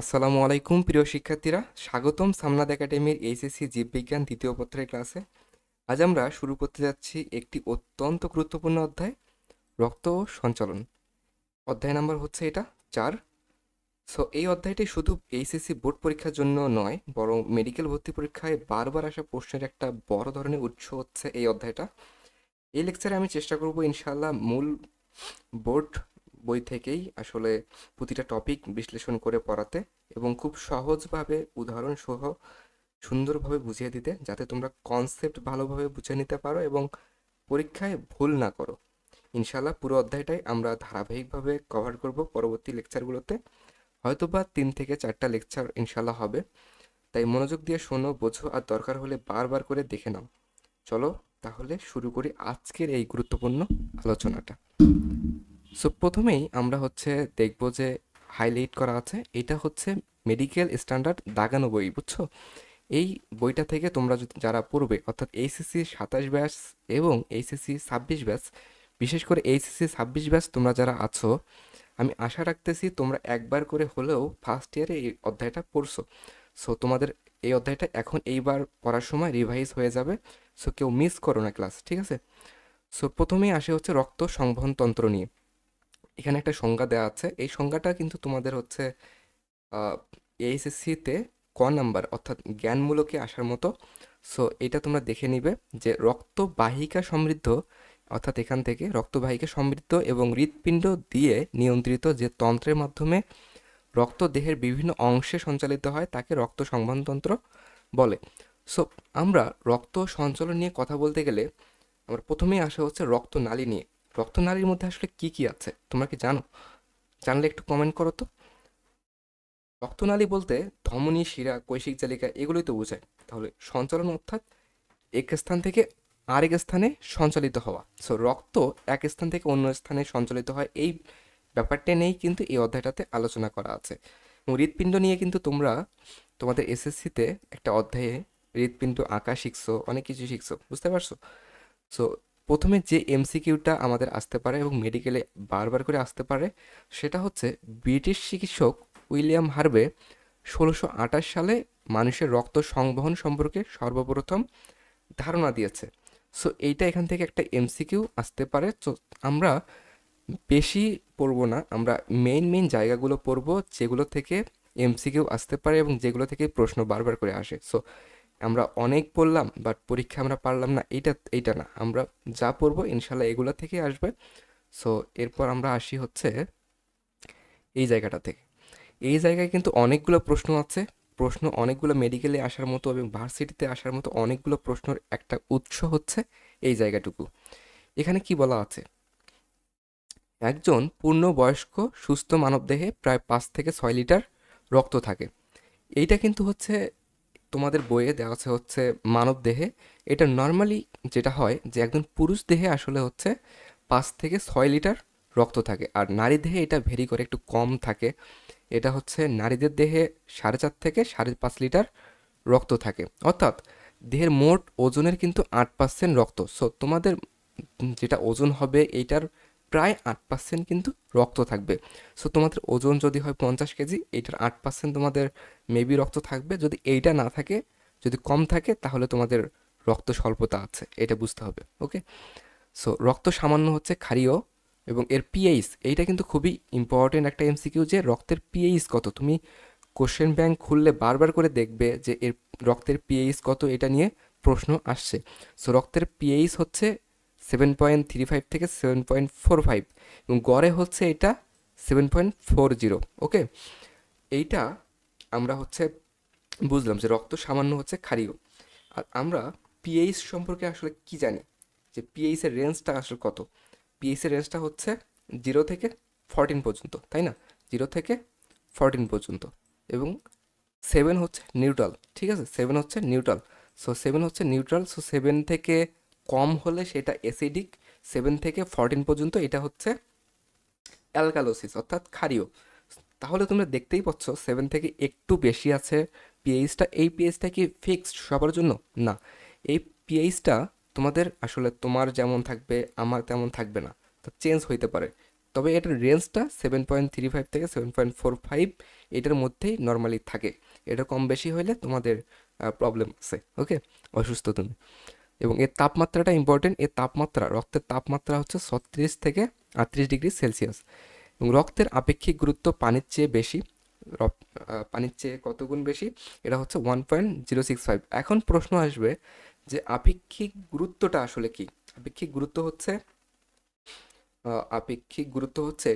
আসসালামু আলাইকুম প্রিয় শিক্ষার্থীরা, স্বাগতম সামনাদ একাডেমির এইচএসসি জীববিজ্ঞান দ্বিতীয় পত্রের ক্লাসে। আজ আমরা শুরু করতে যাচ্ছি একটি অত্যন্ত গুরুত্বপূর্ণ অধ্যায়, রক্ত সঞ্চালন। অধ্যায় নাম্বার হচ্ছে এটা 4। এই অধ্যায়টি শুধু এইচএসসি বোর্ড পরীক্ষার জন্য নয়, বরং মেডিকেল ভর্তি পরীক্ষায় বারবার আসা প্রশ্নের একটা বড় ধরনের উৎস হচ্ছে এই অধ্যায়টা। এই লেকচারে আমি চেষ্টা করব ইনশাআল্লাহ মূল বোর্ড বই থেকেই আসলে প্রতিটা টপিক বিশ্লেষণ করে পড়াতে এবং খুব সহজভাবে উদাহরণ সহ সুন্দরভাবে বুঝিয়ে দিতে, যাতে তোমরা কনসেপ্ট ভালোভাবে বুঝে নিতে পারো এবং পরীক্ষায় ভুল না করো। ইনশাআল্লাহ পুরো অধ্যায়টাই আমরা ধারাবাহিকভাবে কভার করব পরবর্তী লেকচারগুলোতে। হয়তোবা 3 থেকে 4টা লেকচার ইনশাআল্লাহ হবে, তাই মনোযোগ দিয়ে শোনো, বোঝো, আর দরকার হলে বারবার করে দেখে নাও। চলো তাহলে শুরু করি আজকের এই গুরুত্বপূর্ণ আলোচনাটা। প্রথমেই আমরা দেখব যে হাইলাইট করা আছে, এটা হচ্ছে মেডিকেল স্ট্যান্ডার্ড দাগানো বই, বুঝছো? এই বইটা থেকে তোমরা যারা পড়বে, অর্থাৎ এইচএসসি 27 ব্যাচ এবং এইচএসসি 26 ব্যাচ, বিশেষ করে এইচএসসি 26 ব্যাচ তোমরা যারা আছো, আমি আশা রাখতেছি তোমরা একবার করে হলেও ফার্স্ট ইয়ারে এই অধ্যায়টা পড়ছো। তোমাদের এই অধ্যায়টা এখন এইবার পড়ার সময় রিভাইজ হয়ে যাবে। কেউ মিস করো না ক্লাস, ঠিক আছে? প্রথমেই আসে হচ্ছে রক্ত সংবহন তন্ত্র নিয়ে। এখানে একটা সংজ্ঞা দেওয়া আছে, এই সংজ্ঞাটা কিন্তু তোমাদের এইচএসসিতে নাম্বার অর্থাৎ জ্ঞানমূলকে আসার মতো। এটা তোমরা দেখে নিবে যে রক্তবাহিকা সমৃদ্ধ, অর্থাৎ এখান থেকে রক্তবাহিকা সমৃদ্ধ এবং হৃৎপিণ্ড দিয়ে নিয়ন্ত্রিত যে তন্ত্রের মাধ্যমে রক্ত দেহের বিভিন্ন অংশে সঞ্চালিত হয় তাকে রক্ত সংবহনতন্ত্র বলে। সো আমরা রক্ত সঞ্চালন নিয়ে কথা বলতে গেলে আমরা প্রথমেই আসা হচ্ছে রক্তনালী নিয়ে। রক্তনালীর মধ্যে আসলে কি কি আছে তোমরা কি জানো? জানলে একটু কমেন্ট করো তো। রক্তনালী বলতে ধমনী, শিরা, কৈশিক জালিকা এগুলোই তো বোঝায়। তাহলে সঞ্চালন অর্থাৎ এক স্থান থেকে আরেক স্থানে সঞ্চালিত হওয়া। রক্ত এক স্থান থেকে অন্য স্থানে সঞ্চালিত হয়, এই ব্যাপারটা নিয়েই কিন্তু এই অধ্যায়টাতে আলোচনা করা আছে। এবং হৃৎপিণ্ড নিয়ে কিন্তু তোমরা তোমাদের এসএসসিতে একটা অধ্যায়ে হৃৎপিণ্ড আঁকা শিখছো, অনেক কিছু শিখছো, বুঝতে পারছো? সো প্রথমে যে এমসিকিউটা আমাদের আসতে পারে এবং মেডিকেলে বারবার করে আসতে পারে, সেটা হচ্ছে ব্রিটিশ চিকিৎসক উইলিয়াম হার্ভে 1628 সালে মানুষের রক্ত সংবহন সম্পর্কে সর্বপ্রথম ধারণা দিয়েছে। এইটা এখান থেকে একটা এমসিকিউ আসতে পারে। আমরা বেশি পড়বো না, আমরা মেইন জায়গাগুলো পড়বো যেগুলো থেকে এমসিকিউ আসতে পারে এবং যেগুলো থেকে প্রশ্ন বারবার করে আসে। আমরা অনেক পড়লাম বাট পরীক্ষা আমরা পারলাম না, এইটা না, আমরা যা পড়বো ইনশাল্লাহ এগুলো থেকে আসবে। এরপর আমরা আসি হচ্ছে এই জায়গাটা থেকে। এই জায়গায় কিন্তু অনেকগুলো প্রশ্ন আছে, প্রশ্ন অনেকগুলো মেডিকেলে আসার মতো এবং ভার্সিটিতে আসার মতো অনেকগুলো প্রশ্নের একটা উৎস হচ্ছে এই জায়গাটুকু। এখানে কি বলা আছে, একজন পূর্ণবয়স্ক সুস্থ মানবদেহে প্রায় 5 থেকে 6 লিটার রক্ত থাকে। এইটা কিন্তু হচ্ছে তোমাদের বইয়ে দেওয়া আছে হচ্ছে মানব দেহে। এটা নর্মালি যেটা হয় যে একজন পুরুষ দেহে আসলে হচ্ছে 5 থেকে 6 লিটার রক্ত থাকে, আর নারী দেহে এটা ভেরি করে একটু কম থাকে। এটা হচ্ছে নারীদের দেহে 4.5 থেকে 5.5 লিটার রক্ত থাকে, অর্থাৎ দেহের মোট ওজনের কিন্তু 8% রক্ত। তোমাদের যেটা ওজন হবে এইটার প্রায় 8% কিন্তু রক্ত থাকবে। তোমাদের ওজন যদি হয় 50 কেজি, এইটার 8% তোমাদের মেবি রক্ত থাকবে। যদি এইটা না থাকে, যদি কম থাকে, তাহলে তোমাদের রক্ত স্বল্পতা আছে, এটা বুঝতে হবে। ওকে, রক্ত সামান্য হচ্ছে ক্ষারীয় এবং এর পিএইচ, এইটা কিন্তু খুবই ইম্পর্টেন্ট একটা এমসিকিউ, যে রক্তের পিএইচ কত। তুমি কোশ্চেন ব্যাংক খুললে বারবার করে দেখবে যে এর রক্তের পিএইচ কত, এটা নিয়ে প্রশ্ন আসছে। রক্তের পিএইচ হচ্ছে 7.35 থেকে 7.45 এবং গড়ে হচ্ছে এটা 7.40। ওকে, এইটা আমরা বুঝলাম যে রক্ত সামান্য হচ্ছে ক্ষারীয়। আর আমরা পিএইচ সম্পর্কে আসলে কি জানি, যে পিএইচের রেঞ্জটা আসলে কত? পিএইচের রেঞ্জটা হচ্ছে 0 থেকে 14 পর্যন্ত, তাই না? 0 থেকে 14 পর্যন্ত, এবং 7 হচ্ছে নিউট্রাল, ঠিক আছে? 7 হচ্ছে নিউট্রাল। 7 হচ্ছে নিউট্রাল। 7 থেকে কম হলে সেটা অ্যাসিডিক, 7 থেকে 14 পর্যন্ত এটা হচ্ছে অ্যালকালোসিস অর্থাৎ ক্ষারীয়। তাহলে তোমরা দেখতেই পাচ্ছ 7 থেকে একটু বেশি আছে পিএইচটা। এই পিএইচটা কি ফিক্সড সবার জন্য? না, এই পিএইচটা তোমাদের আসলে তোমার যেমন থাকবে আমার তেমন থাকবে না, তো চেঞ্জ হইতে পারে। তবে এটার রেঞ্জটা 7.35 থেকে 7.45 এটার মধ্যেই নর্মালি থাকে। এটা কম বেশি হলে তোমাদের প্রবলেম আছে, ওকে, অসুস্থ তুমি। এবং এর তাপমাত্রাটা ইম্পর্টেন্ট, এর তাপমাত্রা, রক্তের তাপমাত্রা হচ্ছে 36 থেকে 38 ডিগ্রি সেলসিয়াস। এবং রক্তের আপেক্ষিক গুরুত্ব পানির চেয়ে বেশি। পানির চেয়ে কত গুণ বেশি? এটা হচ্ছে 1.065। এখন প্রশ্ন আসবে যে আপেক্ষিক গুরুত্বটা আসলে কি? আপেক্ষিক গুরুত্ব হচ্ছে আপেক্ষিক গুরুত্ব হচ্ছে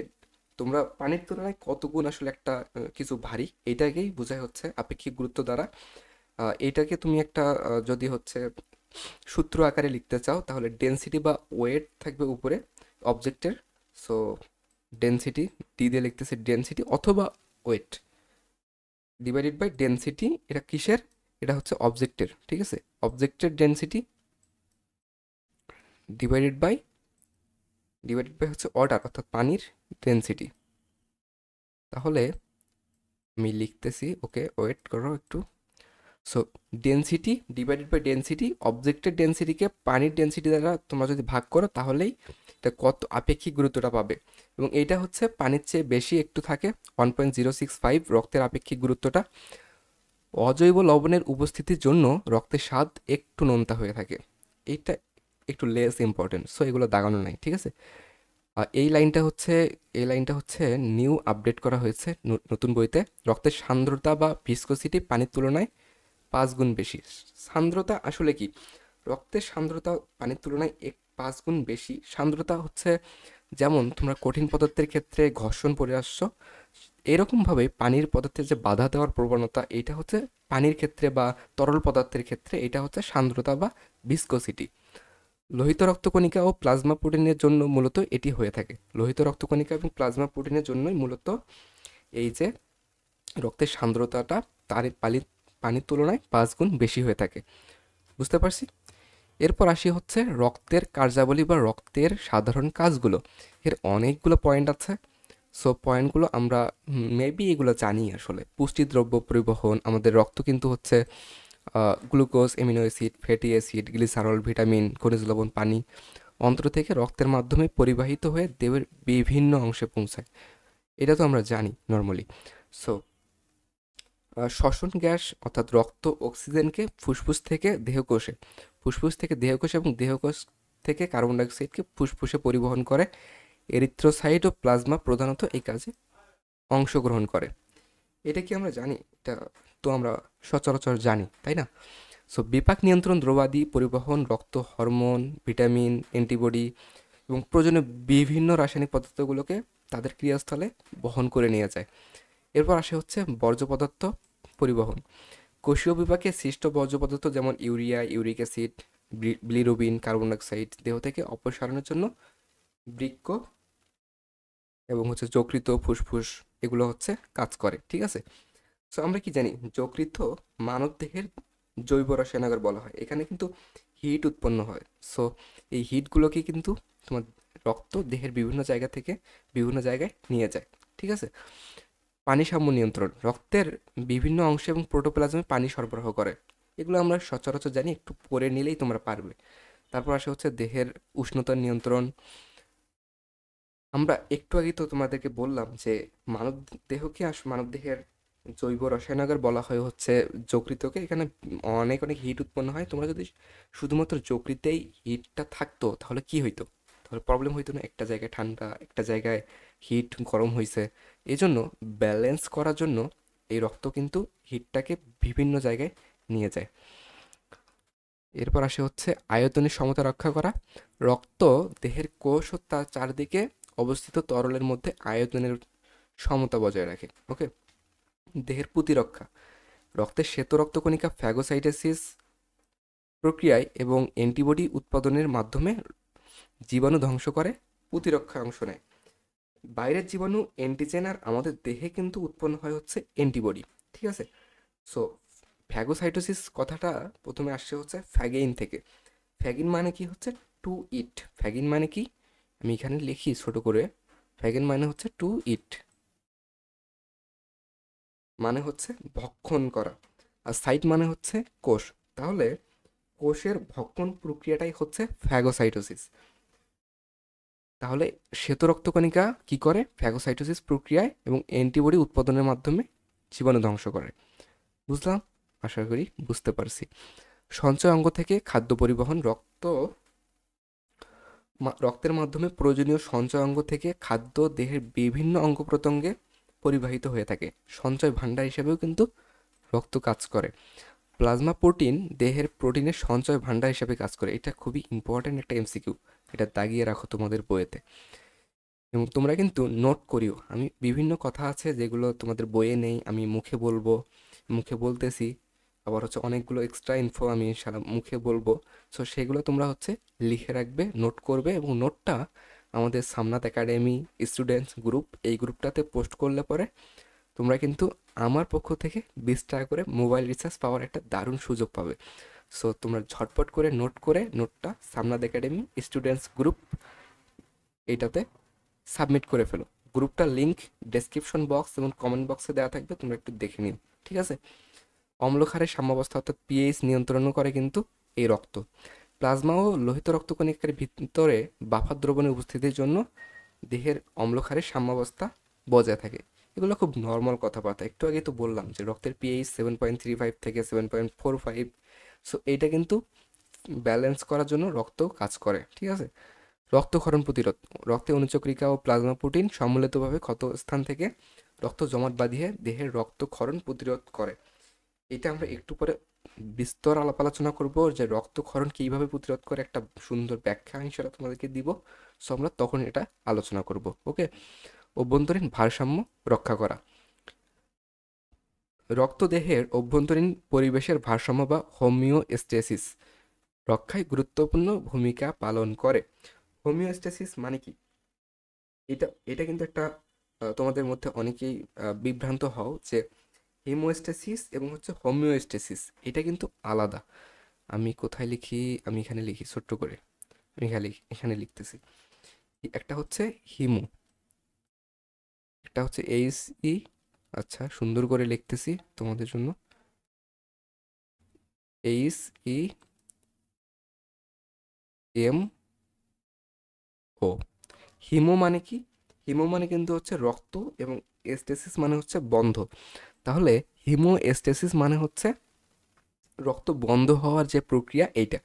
তোমরা পানির তুলনায় কত গুণ আসলে একটা কিছু ভারী, এটাকেই বোঝায় হচ্ছে আপেক্ষিক গুরুত্ব দ্বারা। এইটাকে তুমি একটা যদি হচ্ছে সূত্র আকারে লিখতে চাও তাহলে ডেনসিটি বা ওয়েট থাকবে উপরে অবজেক্টের। সো ডেনসিটি ডি দিয়ে লিখতেছে ডেনসিটি অথবা ওয়েট ডিভাইডেড বাই ডেনসিটি। এটা কিসের? এটা হচ্ছে অবজেক্টের, ঠিক আছে, অবজেক্টের ডেনসিটি ডিভাইডেড বাই হচ্ছে অর্ডার অর্থাৎ পানির ডেনসিটি। তাহলে আমি লিখতেছি, ওকে ওয়েট করো একটু। So density divided by density, অবজেক্টের ডেনসিটিকে পানির ডেনসিটি দ্বারা তোমরা যদি ভাগ করো তাহলেই এটা কত আপেক্ষিক গুরুত্বটা পাবে। এবং এইটা হচ্ছে পানির চেয়ে বেশি একটু থাকে 1.065 রক্তের আপেক্ষিক গুরুত্বটা। অজৈব লবণের উপস্থিতির জন্য রক্তের স্বাদ একটু নোনতা হয়ে থাকে। এইটা একটু লেস ইম্পর্টেন্ট, সো এগুলো দাগানো নাই, ঠিক আছে। এই লাইনটা হচ্ছে নিউ আপডেট করা হয়েছে নতুন বইতে। রক্তের সান্দ্রতা বা ভিসকোসিটি পানির তুলনায় 5 গুণ বেশি। সান্দ্রতা আসলে কি? রক্তের সান্দ্রতা পানির তুলনায় 5 গুণ বেশি। সান্দ্রতা হচ্ছে যেমন তোমরা কঠিন পদার্থের ক্ষেত্রে ঘর্ষণ পড়ে আসছো, এরকমভাবে পানির পদার্থের যে বাধা দেওয়ার প্রবণতা, এইটা হচ্ছে পানির ক্ষেত্রে বা তরল পদার্থের ক্ষেত্রে এটা হচ্ছে সান্দ্রতা বা ভিসকোসিটি। লোহিত রক্তকণিকা ও প্লাজমা প্রোটিনের জন্য মূলত এটি হয়ে থাকে। লোহিত রক্তকণিকা এবং প্লাজমা প্রোটিনের জন্যই মূলত এই যে রক্তের সান্দ্রতাটা তার পানির তুলনায় 5 গুণ বেশি হয়ে থাকে। বুঝতে পারছি? এরপর আসি হচ্ছে রক্তের কার্যাবলী বা রক্তের সাধারণ কাজগুলো। এর অনেকগুলো পয়েন্ট আছে। সো পয়েন্টগুলো আমরা মেবি এগুলো জানি আসলে। পুষ্টিদ্রব্য পরিবহন, আমাদের রক্ত কিন্তু হচ্ছে glucose, amino acid, fatty acid, glycerol, vitamin, খনিজ লবণ, পানি অন্ত্র থেকে রক্তের মাধ্যমে পরিবাহিত হয়ে দেহের বিভিন্ন অংশে পৌঁছায়। এটা তো আমরা জানি নর্মালি। সো শ্বসন গ্যাস অর্থাৎ রক্ত অক্সিজেনকে ফুসফুস থেকে দেহকোষে, এবং দেহকোষ থেকে কার্বন ডাইঅক্সাইডকে ফুসফুসে পরিবহন করে। এরিথ্রোসাইট ও প্লাজমা প্রধানত এই কাজে অংশগ্রহণ করে। এটা কি আমরা জানি? এটা তো আমরা সচরাচর জানি, তাই না? সো বিপাক নিয়ন্ত্রণ, দ্রবাদি পরিবহন, রক্ত হরমোন, ভিটামিন, অ্যান্টিবডি এবং প্রয়োজনীয় বিভিন্ন রাসায়নিক পদার্থগুলোকে তাদের ক্রিয়াস্থলে বহন করে নিয়ে যায়। এরপর আসে হচ্ছে বর্জ্য পদার্থ পরিবহন। কোষীয় বিপাকে সৃষ্ট বর্জ্য পদার্থ যেমন urea, uric acid, bilirubin, carbon dioxide দেহ থেকে অপসারণের জন্য বৃক্ক এবং হচ্ছে যকৃৎ, ফুসফুস এগুলো হচ্ছে কাজ করে, ঠিক আছে। সো আমরা কি জানি? যকৃৎ মানব দেহের জৈব রসায়নাগার বলা হয়। এখানে কিন্তু হিট উৎপন্ন হয়। সো এই হিটগুলোকে কিন্তু তোমার রক্ত দেহের বিভিন্ন জায়গা থেকে বিভিন্ন জায়গায় নিয়ে যায়, ঠিক আছে। পানি সাম্য নিয়ন্ত্রণ, রক্তের বিভিন্ন অংশে এবং প্রোটোপ্লাজমে পানি সরবরাহ করে। এগুলো আমরা সচরাচর জানি, একটু পড়ে নিলেই তোমরা পারবে। তারপর আসে হচ্ছে দেহের উষ্ণতার নিয়ন্ত্রণ। আমরা একটু আগেই তো তোমাদেরকে বললাম যে মানব মানব দেহের জৈব রসায়নাগার বলা হয় হচ্ছে যকৃতকে। এখানে অনেক অনেক হিট উৎপন্ন হয়। তোমরা যদি শুধুমাত্র যকৃতেই হিটটা থাকতো তাহলে কি হইতো? তাহলে প্রবলেম হইতো না? একটা জায়গায় ঠান্ডা, একটা জায়গায় হিট গরম হয়েছে। এই জন্য ব্যালেন্স করার জন্য এই রক্ত কিন্তু হিটটাকে বিভিন্ন জায়গায় নিয়ে যায়। এরপর আসে হচ্ছে আয়তনের সমতা রক্ষা করা। রক্ত দেহের কোষ ও তার চারদিকে অবস্থিত তরলের মধ্যে আয়তনের সমতা বজায় রাখে, ওকে। দেহের প্রতিরক্ষা, রক্তের শ্বেত রক্তকণিকা ফ্যাগোসাইটোসিস প্রক্রিয়ায় এবং অ্যান্টিবডি উৎপাদনের মাধ্যমে জীবাণু ধ্বংস করে, প্রতিরক্ষায় অংশ নেয়। বাইরের জীবাণু অ্যান্টিজেন, আর আমাদের দেহে কিন্তু উৎপন্ন হয় হচ্ছে অ্যান্টিবডি, ঠিক আছে। সো ফ্যাগোসাইটোসিস কথাটা প্রথমে আসছে হচ্ছে ফ্যাগেইন থেকে। ফ্যাগিন মানে কি? হচ্ছে টু ইট। ফ্যাগিন মানে কি? আমি এখানে লিখি ছোট করে। ফ্যাগিন মানে হচ্ছে টু ইট, মানে হচ্ছে ভক্ষণ করা। আর সাইট মানে হচ্ছে কোষ। তাহলে কোষের ভক্ষণ প্রক্রিয়াটাই হচ্ছে ফ্যাগোসাইটোসিস। তাহলে শ্বেত রক্তকণিকা কি করে? ফ্যাগোসাইটোসিস প্রক্রিয়ায় এবং অ্যান্টিবডি উৎপাদনের মাধ্যমে জীবাণু ধ্বংস করে। বুঝলাম? আশা করি বুঝতে পারছি। সঞ্চয় অঙ্গ থেকে খাদ্য পরিবহন, রক্তের মাধ্যমে প্রয়োজনীয় সঞ্চয় অঙ্গ থেকে খাদ্য দেহের বিভিন্ন অঙ্গ প্রত্যঙ্গে পরিবাহিত হয়ে থাকে। সঞ্চয় ভাণ্ডার হিসেবেও কিন্তু রক্ত কাজ করে। প্লাজমা প্রোটিন দেহের প্রোটিনের সঞ্চয় ভাণ্ডার হিসেবে কাজ করে। এটা খুবই ইম্পর্ট্যান্ট একটা এমসিকিউ, এটা দাগিয়ে রাখো তোমাদের বইয়েতে এবং তোমরা কিন্তু নোট করিও। আমি বিভিন্ন কথা আছে যেগুলো তোমাদের বইয়ে নেই, আমি মুখে বলবো, মুখে বলতেছি, আবার হচ্ছে অনেকগুলো এক্সট্রা ইনফো আমি সারা মুখে বলবো। সো সেগুলো তোমরা হচ্ছে লিখে রাখবে, নোট করবে এবং নোটটা আমাদের সামনাত একাডেমি স্টুডেন্টস গ্রুপ, এই গ্রুপটাতে পোস্ট করলে পরে তোমরা কিন্তু আমার পক্ষ থেকে 20 টাকা করে মোবাইল রিচার্জ পাওয়ার একটা দারুণ সুযোগ পাবে। সো তোমরা ঝটপট করে নোট করে নোটটা সামনাত একাডেমি স্টুডেন্টস গ্রুপ এইটাতে সাবমিট করে ফেলো। গ্রুপটার লিঙ্ক ডেসক্রিপশন বক্স এবং কমেন্ট বক্সে দেওয়া থাকবে, তোমরা একটু দেখে নিও, ঠিক আছে? অম্লক্ষারের সাম্যাবস্থা অর্থাৎ পিএইচ নিয়ন্ত্রণও করে কিন্তু এই রক্ত। প্লাজমা ও লোহিত রক্তকণিকার ভিতরে বাফার দ্রবণের উপস্থিতির জন্য দেহের অম্লক্ষারের সাম্যাবস্থা বজায় থাকে। এগুলো খুব নর্মাল কথাবার্তা, একটু আগে তো বললাম যে রক্তের পিএইচ 7.35 থেকে 7.45। সো এইটা কিন্তু ব্যালেন্স করার জন্য রক্ত কাজ করে, ঠিক আছে? রক্তক্ষরণ প্রতিরোধ, রক্তে অনুচক্রিকা ও প্লাজমা প্রোটিন সম্মিলিতভাবে ক্ষত স্থান থেকে রক্ত জমাট বাঁধিয়ে দেহের রক্তক্ষরণ প্রতিরোধ করে। এটা আমরা একটু পরে বিস্তর আলাপ আলোচনা করব যে রক্তক্ষরণ কীভাবে প্রতিরোধ করে, একটা সুন্দর ব্যাখ্যা ইনশাআল্লাহ তোমাদেরকে দিব। সো আমরা তখন এটা আলোচনা করব, ওকে? অভ্যন্তরীণ ভারসাম্য রক্ষা করা, রক্ত দেহের অভ্যন্তরীণ পরিবেশের ভারসাম্য বা হোমিওস্টেসিস রক্ষায় গুরুত্বপূর্ণ ভূমিকা পালন করে। হোমিওস্টেসিস মানে কি? এটা এটা কিন্তু একটা তোমাদের মধ্যে অনেকেই বিভ্রান্ত হও যে হিমোস্টেসিস এবং হচ্ছে হোমিওস্টেসিস এটা কিন্তু আলাদা। আমি কোথায় লিখি? আমি এখানে লিখি ছোট্ট করে, আমি এখানে লিখতেছি। একটা হচ্ছে হিমো, একটা হচ্ছে HE। আচ্ছা, সুন্দর করে লিখতেছি তোমাদের জন্য। HEMO। হিমো মানে কি? হিমো মানে কিন্তু হচ্ছে রক্ত এবং এস্টেসিস মানে হচ্ছে বন্ধ। তাহলে হিমোস্টেসিস মানে হচ্ছে রক্ত বন্ধ হওয়ার যে প্রক্রিয়া এইটা।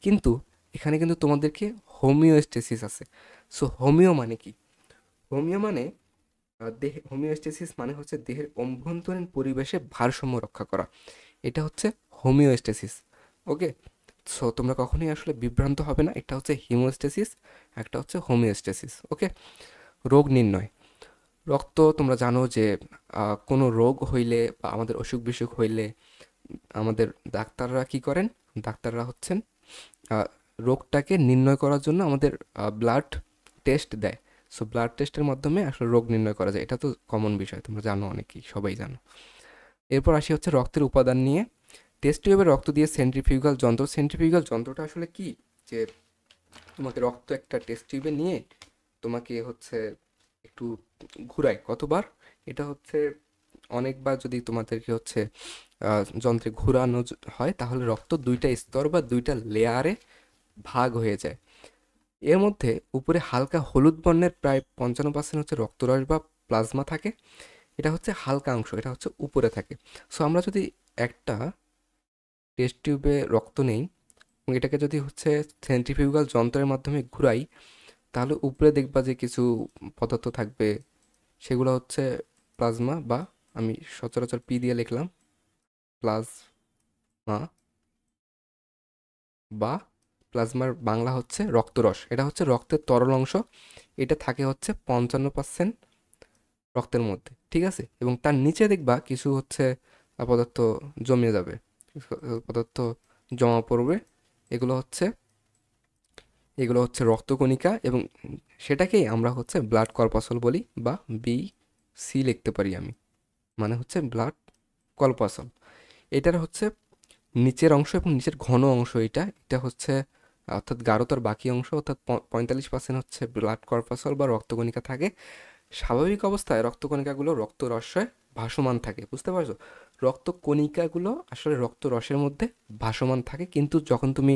কিন্তু এখানে কিন্তু তোমাদেরকে হোমিওস্টেসিস আছে। সো হোমিও মানে কি? হোমিও মানে হোমিওস্টেসিস মানে হচ্ছে দেহের অভ্যন্তরীণ পরিবেশে ভারসাম্য রক্ষা করা, এটা হচ্ছে হোমিওস্টেসিস, ওকে? সো তোমরা কখনোই আসলে বিভ্রান্ত হবে না, একটা হচ্ছে হিমোস্টেসিস, একটা হচ্ছে হোমিওস্টেসিস, ওকে? রোগ নির্ণয়, রক্ত তোমরা জানো যে কোনো রোগ হইলে বা আমাদের অসুখ বিসুখ হইলে আমাদের ডাক্তাররা কি করেন? ডাক্তাররা হচ্ছেন রোগটাকে নির্ণয় করার জন্য আমাদের ব্লাড টেস্ট দেয়। সো ব্লাড টেস্টের মাধ্যমে আসলে রোগ নির্ণয় করা যায়, এটা তো কমন বিষয়, তোমরা জানো, অনেকেই সবাই জানো। এরপর আসি হচ্ছে রক্তের উপাদান নিয়ে। টেস্ট টিউবে রক্ত দিয়ে সেন্ট্রিফিউগাল যন্ত্র, সেন্ট্রিফিউগাল যন্ত্রটা আসলে কি? যে তোমাকে রক্ত একটা টেস্ট টিউবে নিয়ে তোমাকে হচ্ছে একটু ঘুরায় কতবার, এটা হচ্ছে অনেকবার যদি তোমাদেরকে হচ্ছে যন্ত্রে ঘোরানো হয় তাহলে রক্ত দুইটা স্তর বা দুইটা লেয়ারে ভাগ হয়ে যায়। এর মধ্যে উপরে হালকা হলুদ বর্ণের প্রায় 55% হচ্ছে রক্তরস বা প্লাজমা থাকে, এটা হচ্ছে হালকা অংশ, এটা হচ্ছে উপরে থাকে। সো আমরা যদি একটা টেস্ট টিউবে রক্ত নেই এবং এটাকে যদি হচ্ছে সেন্ট্রিফিউগাল যন্ত্রের মাধ্যমে ঘুরাই তাহলে উপরে দেখবা যে কিছু পদার্থ থাকবে, সেগুলো হচ্ছে প্লাজমা, বা আমি সচরাচর পি দিয়ে লিখলাম প্লাজমা, বা প্লাজমার বাংলা হচ্ছে রক্তরস। এটা হচ্ছে রক্তের তরল অংশ, এটা থাকে হচ্ছে 55% রক্তের মধ্যে, ঠিক আছে? এবং তার নিচে দেখবা কিছু হচ্ছে পদার্থ জমে যাবে, পদার্থ জমা পড়বে, এগুলো হচ্ছে রক্তকণিকা, এবং সেটাকেই আমরা হচ্ছে ব্লাড কর্পাসল বলি, বা BC লিখতে পারি আমি, মানে হচ্ছে ব্লাড কর্পাসল। এটার হচ্ছে নিচের অংশ এবং নিচের ঘন অংশ, এটা হচ্ছে অর্থাৎ গাঢ়তার বাকি অংশ, অর্থাৎ 45% হচ্ছে ব্লাড কর্পাসল বা রক্তকণিকা থাকে। স্বাভাবিক অবস্থায় রক্তকণিকাগুলো রক্তরসে ভাসমান থাকে, বুঝতে পারছো? রক্তকণিকাগুলো আসলে রক্তরসের মধ্যে ভাসমান থাকে, কিন্তু যখন তুমি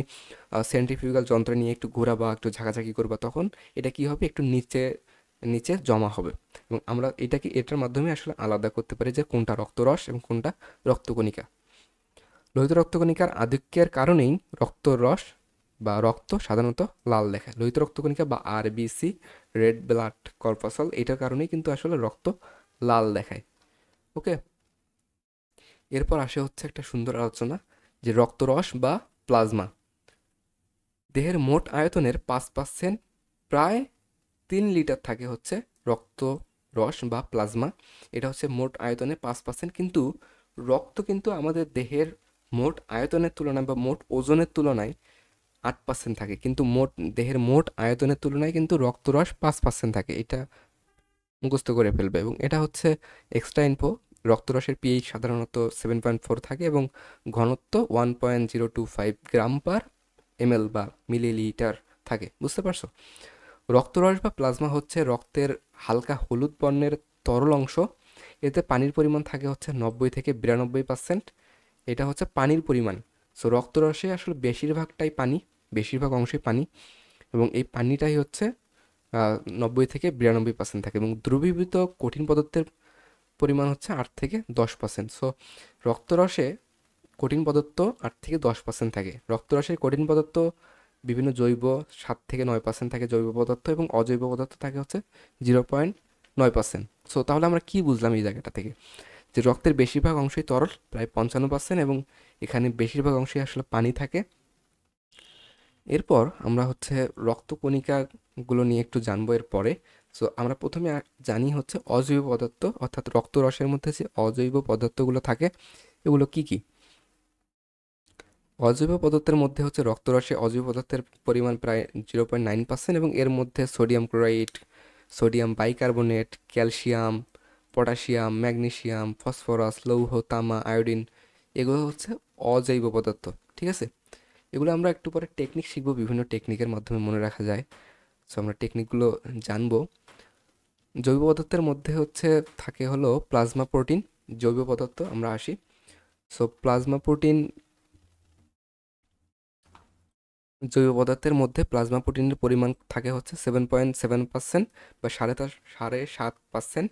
সেন্ট্রিফিউগাল যন্ত্র নিয়ে একটু ঘোরাবা, একটু ঝাঁকাঝাঁকি করবা, তখন এটা কি হবে? একটু নিচে নিচে জমা হবে এবং আমরা এটার মাধ্যমে আসলে আলাদা করতে পারি যে কোনটা রক্তরস এবং কোনটা রক্তকণিকা। লোহিত রক্তকণিকার আধিক্যের কারণেই রক্তরস বা রক্ত সাধারণত লাল দেখায়। লোহিত রক্তকণিকা বা আরবিসি, রেড ব্লাড কর্পাসল, এটার কারণেই কিন্তু আসলে রক্ত লাল দেখায়। ওকে, এরপর আসে হচ্ছে একটা সুন্দর আলোচনা যে রক্তরস বা প্লাজমা। দেহের মোট আয়তনের 5% প্রায় 3 লিটার থাকে হচ্ছে রক্তরস বা প্লাজমা। এটা হচ্ছে মোট আয়তনের 5%, কিন্তু রক্ত কিন্তু আমাদের দেহের মোট আয়তনের তুলনায় বা মোট ওজনের তুলনায় 8% থাকে, কিন্তু দেহের মোট আয়তনের তুলনায় কিন্তু রক্তরস 5% থাকে। এটা মুখস্থ করে ফেলবে এবং এটা হচ্ছে এক্সট্রা ইনফো। রক্তরসের পিএইচ সাধারণত 7.4 থাকে এবং ঘনত্ব 1.025 গ্রাম পার এমএল বা মিলিলিটার থাকে। বুঝতে পারছো? রক্তরস বা প্লাজমা হচ্ছে রক্তের হালকা হলুদ বর্ণের তরল অংশ। এতে পানির পরিমাণ থাকে হচ্ছে 90 থেকে 92%। এটা হচ্ছে পানির পরিমাণ। সো রক্তরসে আসলে বেশিরভাগটাই পানি, বেশিরভাগ অংশই পানি, এবং এই পানিটাই হচ্ছে 90 থেকে 92% থাকে এবং দ্রবীভূত কঠিন পদার্থের পরিমাণ হচ্ছে 8 থেকে 10%। সো রক্তরসে কঠিন পদার্থ 8 থেকে 10% থাকে। রক্তরসের কঠিন পদার্থ বিভিন্ন জৈব 7 থেকে 9% থাকে জৈব পদার্থ, এবং অজৈব পদার্থ থাকে হচ্ছে 0.9%। সো তাহলে আমরা কি বুঝলাম এই জায়গাটা থেকে? যে রক্তের বেশিরভাগ অংশই তরল, প্রায় 55%, এবং এখানে বেশিরভাগ অংশই আসলে পানি থাকে। এরপর আমরা হচ্ছে রক্তকণিকাগুলো নিয়ে একটু জানবো এরপরে। সো আমরা প্রথমে জানি হচ্ছে অজৈব পদার্থ, অর্থাৎ রক্তরসের মধ্যে যে অজৈব পদার্থগুলো থাকে এগুলো কি কি? অজৈব পদার্থের মধ্যে হচ্ছে রক্তরসে অজৈব পদার্থের পরিমাণ প্রায় 0.9%, এবং এর মধ্যে sodium chloride, sodium bicarbonate, calcium, potassium, magnesium, phosphorus, লৌহ, তামা, আয়োডিন, এগুলো হচ্ছে অজৈব পদার্থ। ঠিক আছে, এগুলো আমরা একটু পরে টেকনিক শিখবো, বিভিন্ন টেকনিকের মাধ্যমে মনে রাখা যায়। সো আমরা টেকনিকগুলো জানবো। জৈব পদার্থের মধ্যে হচ্ছে থাকে হলো প্লাজমা প্রোটিন। জৈব পদার্থ আমরা আসি। সো জৈব পদার্থের মধ্যে প্লাজমা প্রোটিনের পরিমাণ থাকে হচ্ছে 7.7% বা 7.5%।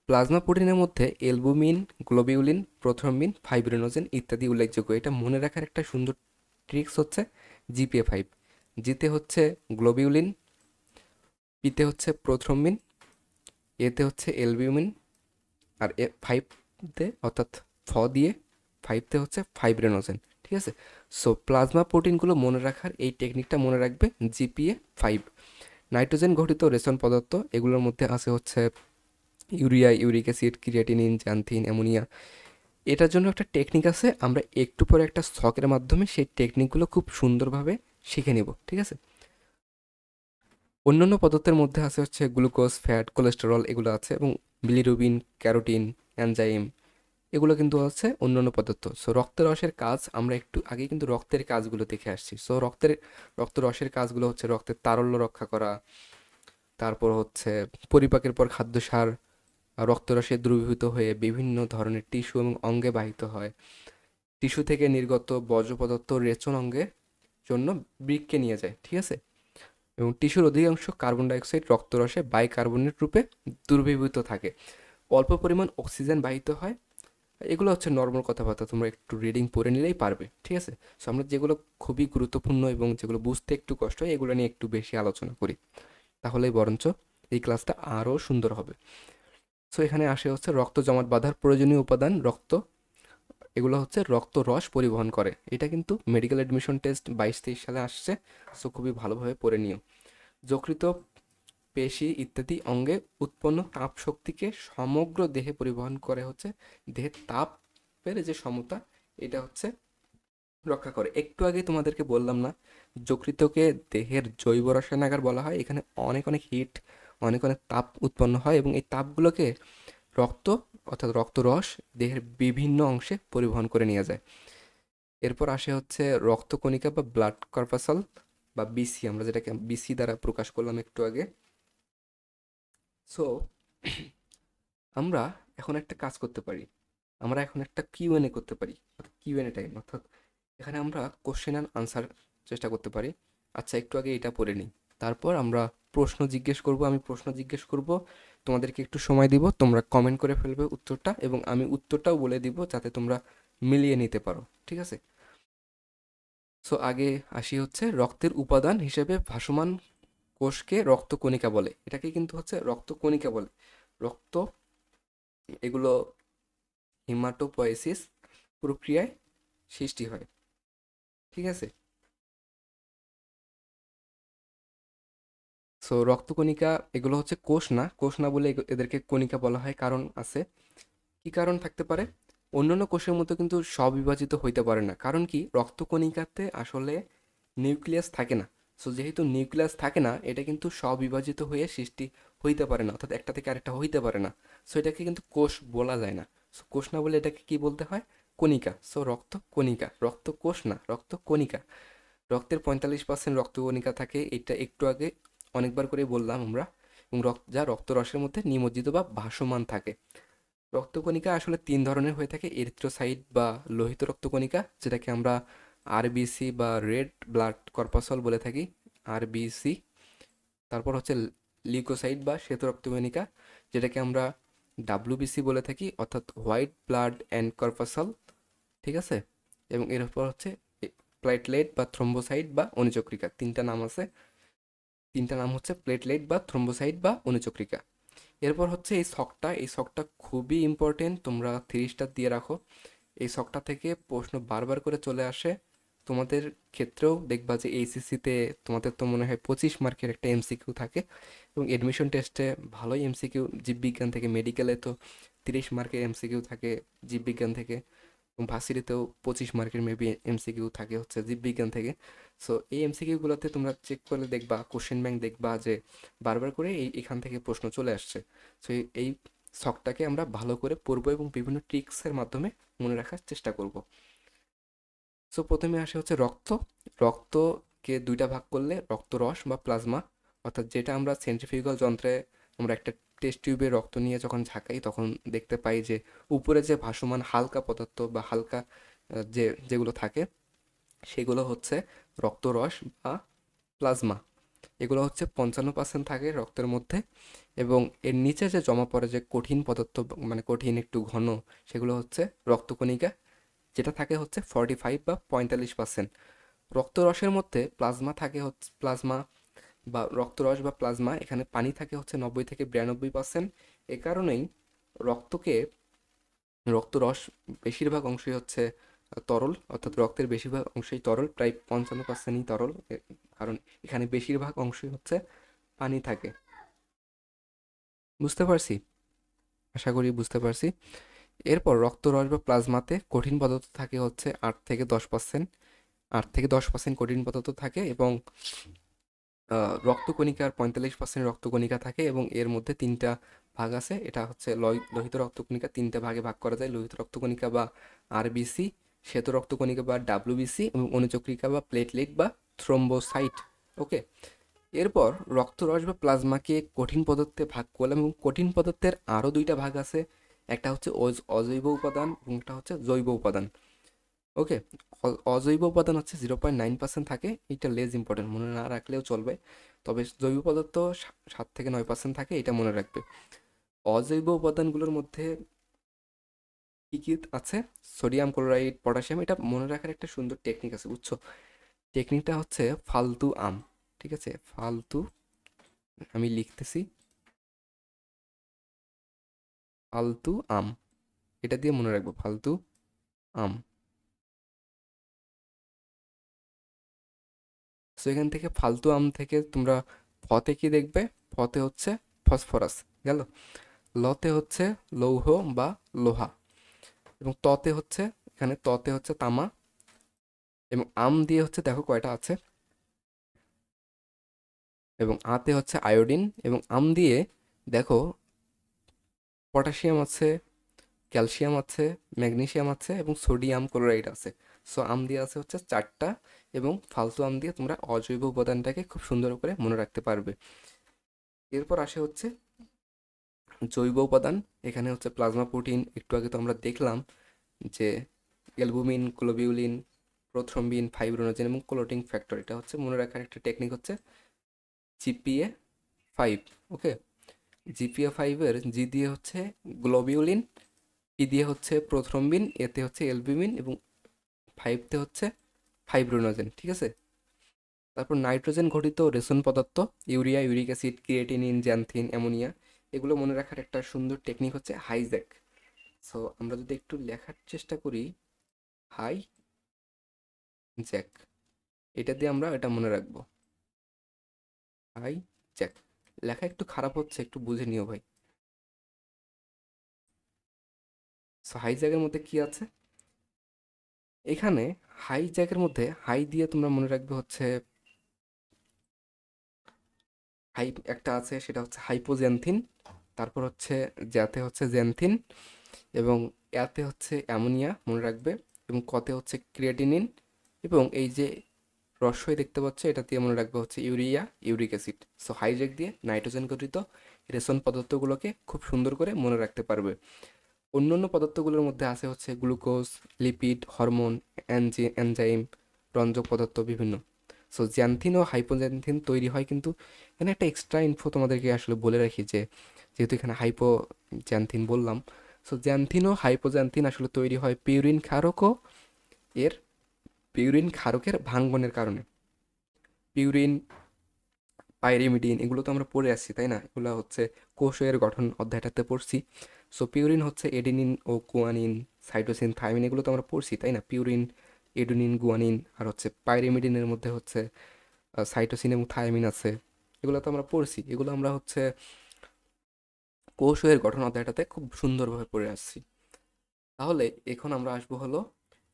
প্লাজমা প্রোটিনের মধ্যে অ্যালবুমিন, গ্লোবিউলিন, প্রোথ্রম্বিন, ফাইব্রিনোজেন ইত্যাদি উল্লেখযোগ্য। এটা মনে রাখার একটা সুন্দর ট্রিক্স হচ্ছে GPA5। জিতে হচ্ছে গ্লোবিউলিন, পিতে হচ্ছে প্রোথ্রম্বিন, এতে হচ্ছে অ্যালবুমিন, আর ফাইভতে অর্থাৎ দিয়ে ফাইভতে হচ্ছে ফাইব্রিনোজেন। ঠিক আছে, সো প্লাজমা প্রোটিনগুলো মনে রাখার এই টেকনিকটা মনে রাখবে GPA5। নাইট্রোজেন ঘটিত রেশন পদার্থ, এগুলোর মধ্যে আছে হচ্ছে urea, uric acid, creatinine, xanthine, ammonia. এটার জন্য একটা টেকনিক আছে, আমরা একটু পরে একটা ছকের মাধ্যমে সেই টেকনিকগুলো খুব সুন্দরভাবে শিখে নেব। ঠিক আছে, অন্যান্য পদার্থের মধ্যে আছে হচ্ছে গ্লুকোজ, ফ্যাট, কোলেস্টেরল, এগুলো আছে, এবং বিলিরুবিন, ক্যারোটিন, এনজাইম, এগুলো কিন্তু আছে অন্যান্য পদার্থ। সো রক্তরসের কাজ আমরা একটু আগে কিন্তু রক্তের কাজগুলো দেখে আসছি। সো রক্তরসের কাজগুলো হচ্ছে রক্তের তারল্য রক্ষা করা, তারপর হচ্ছে পরিপাকের পর খাদ্যসার রক্তরসে দ্রবীভূত হয়ে বিভিন্ন ধরনের টিস্যু এবং অঙ্গে বাহিত হয়। টিস্যু থেকে নির্গত বর্জ্য পদার্থ রেচন অঙ্গের জন্য বৃক্কে নিয়ে যায়। ঠিক আছে, এবং টিস্যুর অধিকাংশ কার্বন ডাইঅক্সাইড রক্তরসে বাইকার্বনেট রূপে দ্রবীভূত থাকে। অল্প পরিমাণ অক্সিজেন বাহিত হয়। এগুলো হচ্ছে নর্মাল কথাবার্তা, তোমরা একটু রিডিং পড়ে নিলেই পারবে। ঠিক আছে, সো আমরা যেগুলো খুবই গুরুত্বপূর্ণ এবং যেগুলো বুঝতে একটু কষ্ট হয় এগুলো নিয়ে একটু বেশি আলোচনা করি, তাহলেই বরঞ্চ এই ক্লাসটা আরও সুন্দর হবে। সো এখানে আসে হচ্ছে রক্ত জমাট বাঁধার প্রয়োজনীয় উপাদান রক্ত। এগুলো হচ্ছে রক্ত রস পরিবহন করে। এটা কিন্তু মেডিকেল অ্যাডমিশন টেস্ট 22-23 সালে আসছে। সো খুবই ভালোভাবে পড়ে নিও। যকৃত, পেশি ইত্যাদি অঙ্গে উৎপন্ন তাপ শক্তিকে সমগ্র দেহে পরিবহন করে হচ্ছে দেহের তাপের যে সমতা, এটা হচ্ছে রক্ষা করে। একটু আগে তোমাদেরকে বললাম না, যকৃতকে দেহের জৈব রসায়নাগার বলা হয়। এখানে অনেক অনেক হিট, অনেক অনেক তাপ উৎপন্ন হয়, এবং এই তাপগুলোকে রক্ত অর্থাৎ রক্তরস দেহের বিভিন্ন অংশে পরিবহন করে নিয়ে যায়। এরপর আসে হচ্ছে রক্তকণিকা বা ব্লাড কর্পাসাল বা বিসি, আমরা যেটাকে বিসি দ্বারা প্রকাশ করলাম একটু আগে। সো আমরা এখন একটা কাজ করতে পারি, আমরা এখন একটা কিউএনএ করতে পারি, কিউএনএ টাইম, অর্থাৎ এখানে আমরা কোশ্চেন অ্যান্ড আনসার চেষ্টা করতে পারি। আচ্ছা, একটু আগে এটা পড়ে নিই, তারপর আমরা প্রশ্ন জিজ্ঞেস করব, আমি প্রশ্ন জিজ্ঞেস করব, তোমাদেরকে একটু সময় দিব, তোমরা কমেন্ট করে ফেলবে উত্তরটা এবং আমি উত্তরটাও বলে দিব যাতে তোমরা মিলিয়ে নিতে পারো, ঠিক আছে? সো আগে আসি হচ্ছে রক্তের উপাদান হিসেবে ভাসমান কোষকে রক্তকণিকা বলে, এটাকে কিন্তু হচ্ছে রক্তকণিকা বলে। রক্ত এগুলো হিমাটোপয়েসিস প্রক্রিয়ায় সৃষ্টি হয়, ঠিক আছে? সো রক্তকণিকা এগুলো হচ্ছে কোষ না বলে এদেরকে কণিকা বলা হয়, কারণ আছে। কি কারণ থাকতে পারে? অন্যান্য কোষের মতো কিন্তু স্ববিভাজিত হইতে পারে না, কারণ কি রক্তকণিকাতে আসলে নিউক্লিয়াস থাকে না। সো যেহেতু নিউক্লিয়াস থাকে না, এটা কিন্তু স্ববিভাজিত হয়ে সৃষ্টি হইতে পারে না, অর্থাৎ একটা থেকে আরেকটা হইতে পারে না। সো এটাকে কিন্তু কোষ বলা যায় না। সো কোষ না বলে এটাকে কি বলতে হয়? কণিকা। সো রক্ত কণিকা, রক্ত কোষ না, রক্ত কণিকা। রক্তের 45% রক্তকণিকা থাকে, এটা একটু আগে অনেকবার করে বললাম আমরা, এবং যা রক্তরসের মধ্যে নিমজ্জিত বা ভাসমান থাকে। রক্তকণিকা আসলে তিন ধরনের হয়ে থাকে: এরিথ্রোসাইট বা লোহিত রক্তকণিকা, যেটাকে আমরা আরবিসি বা রেড ব্লাড কর্পাসল বলে থাকি, আরবিসি। তারপর হচ্ছে লিউকোসাইট বা শ্বেত রক্তকণিকা, যেটাকে আমরা ডাব্লিউবিসি বলে থাকি, অর্থাৎ হোয়াইট ব্লাড অ্যান্ড কর্পাসল, ঠিক আছে? এবং এরপর হচ্ছে প্লেটলেট বা থ্রম্বোসাইট বা অনুচক্রিকা, তিনটা নাম হচ্ছে প্লেটলেট বা থ্রম্বোসাইট বা অনুচক্রিকা। এরপর হচ্ছে এই ছকটা খুবই ইম্পর্টেন্ট, তোমরা 3 স্টার দিয়ে রাখো। এই ছকটা থেকে প্রশ্ন বারবার করে চলে আসে, তোমাদের ক্ষেত্রেও দেখবা যে এইচএসসিতে তোমাদের তো মনে হয় 25 মার্কের একটা এমসিকিউ থাকে, এবং এডমিশন টেস্টে ভালোই এমসিকিউ, জীববিজ্ঞান থেকে মেডিকেলে তো 30 মার্কের এমসিকিউ থাকে জীববিজ্ঞান থেকে, এবং ভার্সিটিতেও 25 মার্কের মেবি এমসিকিউ থাকে হচ্ছে জীববিজ্ঞান থেকে। সো এই এমসিকিউগুলোতে তোমরা চেক করে দেখবা, কোশ্চেন ব্যাংক দেখবা যে বারবার করে এখান থেকে প্রশ্ন চলে আসছে। সো এই ছকটাকে আমরা ভালো করে পড়বো এবং বিভিন্ন ট্রিক্সের মাধ্যমে মনে রাখার চেষ্টা করব। সো প্রথমে আসে হচ্ছে রক্তকে দুইটা ভাগ করলে রক্তরস বা প্লাজমা, অর্থাৎ যেটা আমরা সেন্ট্রিফিউগাল যন্ত্রে আমরা একটা টেস্ট টিউবে রক্ত নিয়ে যখন ঝাঁকাই তখন দেখতে পাই যে উপরে যে ভাসমান হালকা পদার্থ বা হালকা যেগুলো থাকে সেগুলো হচ্ছে রক্তরস বা প্লাজমা। এগুলো হচ্ছে 55% থাকে রক্তের মধ্যে, এবং এর নিচে যে জমা পড়ে যে কঠিন পদার্থ, মানে কঠিন একটু ঘন, সেগুলো হচ্ছে রক্তকণিকা, যেটা থাকে হচ্ছে 45 বা 45%। রক্তরসের মধ্যে প্লাজমা বা রক্তরস বা প্লাজমা, এখানে পানি থাকে হচ্ছে 90 থেকে 92%। এ কারণেই রক্তকে রক্তরস বেশিরভাগ অংশই হচ্ছে তরল, অর্থাৎ রক্তের বেশিরভাগ অংশই তরল, প্রায় 55%ই তরল, কারণ এখানে বেশিরভাগ অংশই হচ্ছে পানি থাকে। বুঝতে পারছি? আশা করি বুঝতে পারছি। এরপর রক্তরস বা প্লাজমাতে কঠিন পদার্থ থাকে হচ্ছে 8 থেকে 10%, 8 থেকে 10% কঠিন পদার্থ থাকে, এবং রক্তকণিকার 45% রক্তকণিকা থাকে, এবং এর মধ্যে তিনটা ভাগ আছে। এটা হচ্ছে লোহিত রক্তকণিকা, তিনটা ভাগে ভাগ করা যায়: লোহিত রক্তকণিকা বা আরবিসি, শ্বেত রক্তকণিকা বা ডাব্লিউবিসি, এবং অনুচক্রিকা বা প্লেটলেট বা থ্রোম্বোসাইট। ওকে, এরপর রক্তরস বা প্লাজমাকে কঠিন পদার্থে ভাগ করলাম, এবং কঠিন পদার্থের আরও দুইটা ভাগ আছে, একটা হচ্ছে অজৈব উপাদান এবং একটা হচ্ছে জৈব উপাদান। ওকে, অজৈব উপাদান হচ্ছে 0.9% থাকে, এটা লেস ইম্পর্টেন্ট, মনে না রাখলেও চলবে। তবে জৈব পদার্থ 7 থেকে 9% থাকে, এটা মনে রাখবে। অজৈব উপাদানগুলোর মধ্যে কি কি আছে? Sodium chloride, potassium. এটা মনে রাখার একটা সুন্দর টেকনিক আছে, বুঝছো? টেকনিকটা হচ্ছে ফালতু আম, ঠিক আছে? ফালতু, আমি লিখতেছি, ফালতু আম, এটা দিয়ে মনে রাখবো, ফালতু আম। সো এখান থেকে ফালতু আম থেকে তোমরা ফতে কি দেখবে? ফতে হচ্ছে ফসফরাস, গেল। লতে হচ্ছে লৌহ বা লোহা, এবং ততে হচ্ছে তামা, এবং আম দিয়ে হচ্ছে দেখো কয়টা আছে, এবং আতে হচ্ছে আয়োডিন, এবং আম দিয়ে দেখো পটাশিয়াম আছে, ক্যালসিয়াম আছে, ম্যাগনেসিয়াম আছে, এবং সোডিয়াম ক্লোরাইড আছে। সো আম দিয়ে আছে হচ্ছে 4টা, এবং ফালতু আম দিয়ে তোমরা অজৈব উপাদানটাকে খুব সুন্দর করে মনে রাখতে পারবে। এরপর আসে হচ্ছে জৈব উপাদান। এখানে হচ্ছে প্লাজমা প্রোটিন, একটু আগে তো আমরা দেখলাম যে অ্যালবুমিন, গ্লোবিউলিন, প্রোথ্রম্বিন, ফাইব্রিনোজেন এবং ক্লোটিং ফ্যাক্টর। এটা হচ্ছে মনে রাখার একটা টেকনিক হচ্ছে জিপিএ ফাইভ। ওকে, জিপিএ ফাইভের জি দিয়ে হচ্ছে গ্লোবিউলিন, ই দিয়ে হচ্ছে প্রোথ্রম্বিন, এতে হচ্ছে অ্যালবুমিন এবং ফাইভতে হচ্ছে ফাইব্রোনোজেন। ঠিক আছে, তারপর নাইট্রোজেন ঘটিত রেশন পদার্থ urea, uric acid, creatinine, xanthine, ammonia, এগুলো মনে রাখার একটা সুন্দর টেকনিক হচ্ছে হাইজ্যাক। সো আমরা যদি একটু লেখার চেষ্টা করি, হাই জ্যাক, এটা দিয়ে আমরা এটা মনে রাখবো, হাই জ্যাক। লেখা একটু খারাপ হচ্ছে, একটু বুঝে নিও ভাই। সো হাই জ্যাকের মধ্যে কি আছে এখানে? হাই জ্যাকের মধ্যে হাই দিয়ে তোমরা মনে রাখবে হচ্ছে হাই একটা আছে, সেটা হচ্ছে হাইপোজ্যান্থিন, তারপর হচ্ছে জ্যাতে হচ্ছে জ্যান্থিন, এবং এতে হচ্ছে অ্যামোনিয়া মনে রাখবে, এবং কতে হচ্ছে ক্রিয়েটিনিন, এবং এই যে রসই দেখতে পাচ্ছ এটা দিয়ে মনে রাখবে হচ্ছে urea, uric acid. So hijack দিয়ে নাইট্রোজেন গঠিত রেশন পদার্থগুলোকে খুব সুন্দর করে মনে রাখতে পারবে। অন্যান্য পদার্থগুলোর মধ্যে আছে হচ্ছে গ্লুকোজ, লিপিড, হরমোন, এনজাইম, রঞ্জক পদার্থ বিভিন্ন। সো জ্যান্থিন ও হাইপোজ্যান্থিন তৈরি হয় কিন্তু, এখানে একটা এক্সট্রা ইনফো তোমাদেরকে আসলে বলে রাখি যে যেহেতু এখানে হাইপোজ্যান্থিন বললাম, সো জ্যান্থিন ও হাইপোজ্যান্থিন আসলে তৈরি হয় পিউরিন ক্ষারক ও এর পিউরিন ক্ষারকের ভাঙ্গনের কারণে। পিউরিন, পাইরিমিডিন এগুলো তো আমরা পড়ে আসছি তাই না, এগুলো হচ্ছে কোষের গঠন অধ্যায়টাতে পড়ছি। সো পিউরিন হচ্ছে এডেনিন ও গুয়ানিন, সাইটোসিন, থাইমিন, এগুলো তো আমরা পড়ছি তাই না। পিউরিন, এডেনিন, গুয়ানিন আর হচ্ছে পাইরিমিডিনের মধ্যে হচ্ছে সাইটোসিন এবং থাইমিন আছে, এগুলো তো আমরা পড়ছি। এগুলো আমরা হচ্ছে কোষের গঠন অধ্যায়টাতে খুব সুন্দরভাবে পড়ে আসছি। তাহলে এখন আমরা আসবো হলো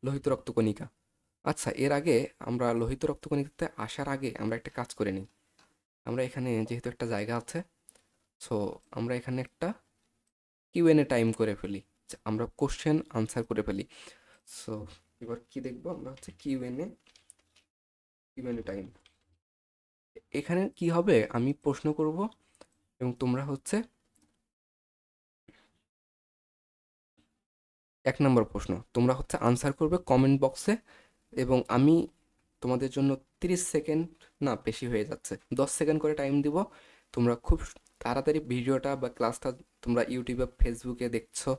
লোহিত রক্তকণিকা। আচ্ছা, এর আগে আমরা লোহিত রক্তকণিকাতে আসার আগে আমরা একটা কাজ করে নিই। আমরা এখানে যেহেতু একটা জায়গা আছে, সো আমরা এখানে একটা কিউএনএ টাইম করে ফেলি, আমরা কোশ্চেন আনসার করে ফেলি। সো এবার কি দেখবো আমরা হচ্ছে কিউএনএ, কিউএনএ টাইম। এখানে কি হবে, আমি প্রশ্ন করব এবং তোমরা হচ্ছে 1 নম্বর প্রশ্ন তোমরা হচ্ছে আনসার করবে কমেন্ট বক্সে, এবং আমি তোমাদের জন্য 30 সেকেন্ড, না বেশি হয়ে যাচ্ছে, 10 সেকেন্ড করে টাইম দিব। তোমরা খুব তাড়াতাড়ি ভিডিওটা বা ক্লাসটা, তোমরা ইউটিউবে ফেসবুকে দেখছো,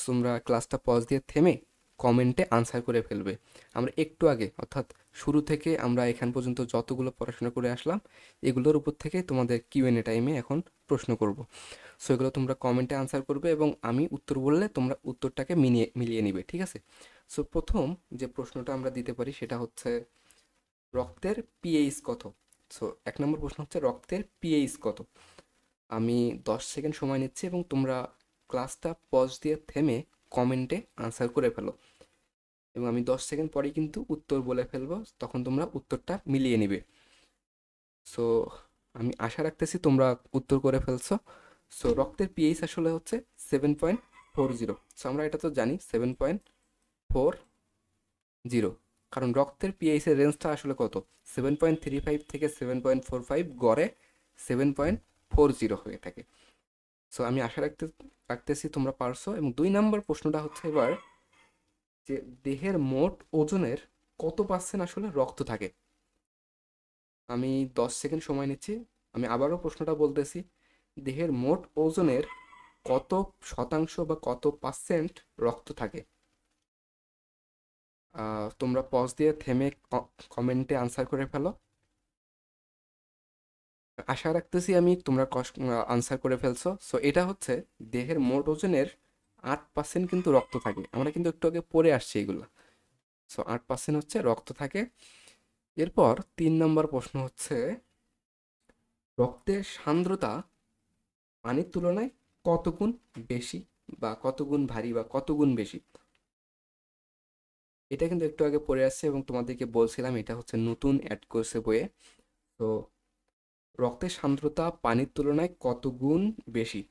তোমরা ক্লাসটা পজ দিয়ে থেমে কমেন্টে আনসার করে ফেলবে। আমরা একটু আগে অর্থাৎ শুরু থেকে আমরা এখান পর্যন্ত যতগুলো পড়াশোনা করে আসলাম, এগুলোর উপর থেকে তোমাদের কিউএনএ টাইমে এখন প্রশ্ন করব। সো এগুলো তোমরা কমেন্টে আনসার করবে এবং আমি উত্তর বললে তোমরা উত্তরটাকে মিলিয়ে নিবে, ঠিক আছে। সো প্রথম যে প্রশ্নটা আমরা দিতে পারি সেটা হচ্ছে রক্তের পিএইচ কত। সো 1 নম্বর প্রশ্ন হচ্ছে রক্তের পিএইচ কত। আমি 10 সেকেন্ড সময় নিচ্ছি এবং তোমরা ক্লাসটা পজ দিয়ে থেমে কমেন্টে আনসার করে ফেলো, এবং আমি 10 সেকেন্ড পরেই কিন্তু উত্তর বলে ফেলবো, তখন তোমরা উত্তরটা মিলিয়ে নিবে। সো আমি আশা রাখতেছি তোমরা উত্তর করে ফেলছো। সো রক্তের পিএইচ আসলে হচ্ছে 7.40। সো আমরা এটা তো জানি 7.40, কারণ রক্তের পিএইচ এর রেঞ্জটা আসলে কত, 7.35 থেকে 7.45, গড়ে 7.40 হয়ে থাকে। সো আমি আশা রাখতেছি তোমরা পারছো। এবং 2 নম্বর প্রশ্নটা হচ্ছে এবার যে দেহের মোট ওজনের কত পার্সেন্ট আসলে রক্ত থাকে। আমি 10 সেকেন্ড সময় নিচ্ছি, আমি আবারও প্রশ্নটা বলতেছি, দেহের মোট ওজনের কত শতাংশ বা কত পার্সেন্ট রক্ত থাকে। তোমরা পজ দিয়ে থেমে কমেন্টে আনসার করে ফেলো। আশা রাখতেছি আমি তোমরা আনসার করে ফেলছো। সো এটা হচ্ছে দেহের মোট ওজনের 8% কিন্তু রক্ত থাকে, আমরা কিন্তু একটু আগে পড়ে আসছি এগুলো। সো 8% হচ্ছে রক্ত থাকে। এরপর 3 নম্বর প্রশ্ন হচ্ছে রক্তের সান্দ্রতা পানির তুলনায় কত গুণ বেশি, বা কত গুণ ভারী, বা কত গুণ বেশি। এটা কিন্তু একটু আগে পড়ে আসছে এবং তোমাদেরকে বলছিলাম এটা হচ্ছে নতুন অ্যাড করছে বইয়ে। তো রক্তের সান্দ্রতা পানির তুলনায় কত গুণ বেশি।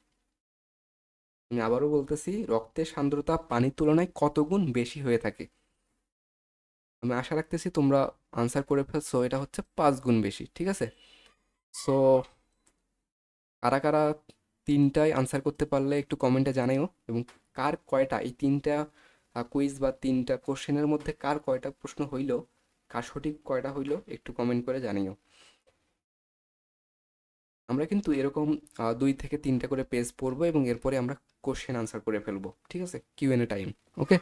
আমি আবারও বলতেছি, রক্তের সান্দ্রতা পানির তুলনায় কত গুণ বেশি হয়ে থাকে। আমি আশা রাখতেছি তোমরা আনসার করে ফেলছো, এটা হচ্ছে 5 গুণ বেশি, ঠিক আছে। সো কারা কারা তিনটায় আনসার করতে পারলে একটু কমেন্টে জানাইও, এবং কার কয়টা এই তিনটা কুইজ বা তিনটা কোশ্চেনের মধ্যে কার কয়টা প্রশ্ন হইলো, কার সঠিক কয়টা হইলো একটু কমেন্ট করে জানিও। আমরা কিন্তু এরকম 2 থেকে 3টা করে পেজ পড়বো এবং এরপরে আমরা কোশ্চেন আনসার করে ফেলবো, ঠিক আছে, কিউএনএ টাইম। ওকে,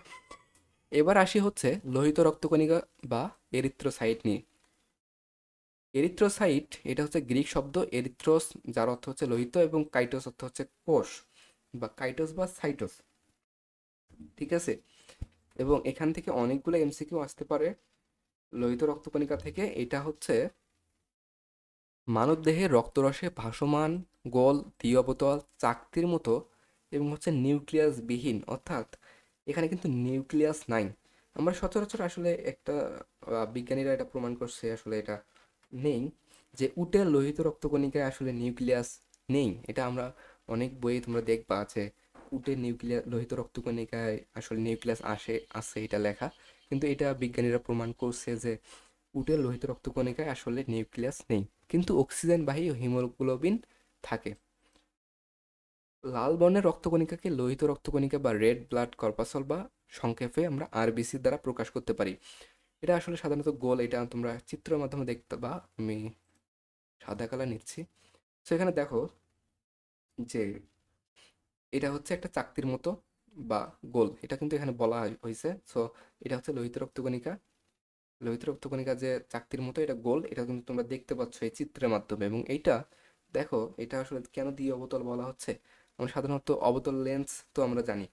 এবার আসি হচ্ছে লোহিত রক্তকণিকা বা এরিথ্রোসাইট নিয়ে। এরিথ্রোসাইট এটা হচ্ছে গ্রিক শব্দ এরিথ্রোস, যার অর্থ হচ্ছে লোহিত, এবং কাইটোস অর্থ হচ্ছে কোষ বা কাইটোস বা সাইটোস, ঠিক আছে। এবং এখান থেকে অনেকগুলো এমসিকিউ আসতে পারে লোহিত রক্তকণিকা থেকে। এটা হচ্ছে মানবদেহে রক্তরসে ভাসমান, গোল, দ্বি-অবতল, চাকতির মতো এবং হচ্ছে নিউক্লিয়াস বিহীন, অর্থাৎ এখানে কিন্তু নিউক্লিয়াস নাই। আমরা সচরাচর আসলে একটা বিজ্ঞানীরা এটা প্রমাণ করছে আসলে এটা নেই, যে উটের লোহিত রক্তকণিকায় আসলে নিউক্লিয়াস নেই। এটা আমরা অনেক বইয়ে তোমরা দেখবা আছে উটের লোহিত রক্তকণিকায় আসলে নিউক্লিয়াস আছে এটা লেখা, কিন্তু এটা বিজ্ঞানীরা প্রমাণ করছে যে উটের লোহিত রক্তকণিকায় আসলে নিউক্লিয়াস নেই, কিন্তু অক্সিজেনবাহী হিমোগ্লোবিন থাকে। লাল বর্ণের রক্তকণিকাকে লোহিত রক্তকণিকা বা রেড ব্লাড কর্পাসল বা সংক্ষেপে আমরা আরবিসি দ্বারা প্রকাশ করতে পারি। এটা আসলে সাধারণত গোল, এটা তোমরা চিত্রের মাধ্যমে দেখতে বা আমি সাদা কালার নিচ্ছি। তো এখানে দেখো যে এটা হচ্ছে একটা চাকতির মতো বা গোল, এটা কিন্তু এখানে বলা হয়েছে। সো এটা হচ্ছে লোহিত রক্তকণিকা। লোহিত রক্তকণিকা যে চাকতির মতো, এটা গোল, এটা কিন্তু তোমরা দেখতে পাচ্ছ এই চিত্রের মাধ্যমে। এবং এইটা দেখো, এটা আসলে কেন দ্বি অবতল বলা হচ্ছে। আমরা সাধারণত অবতল লেন্স তো আমরা জানি,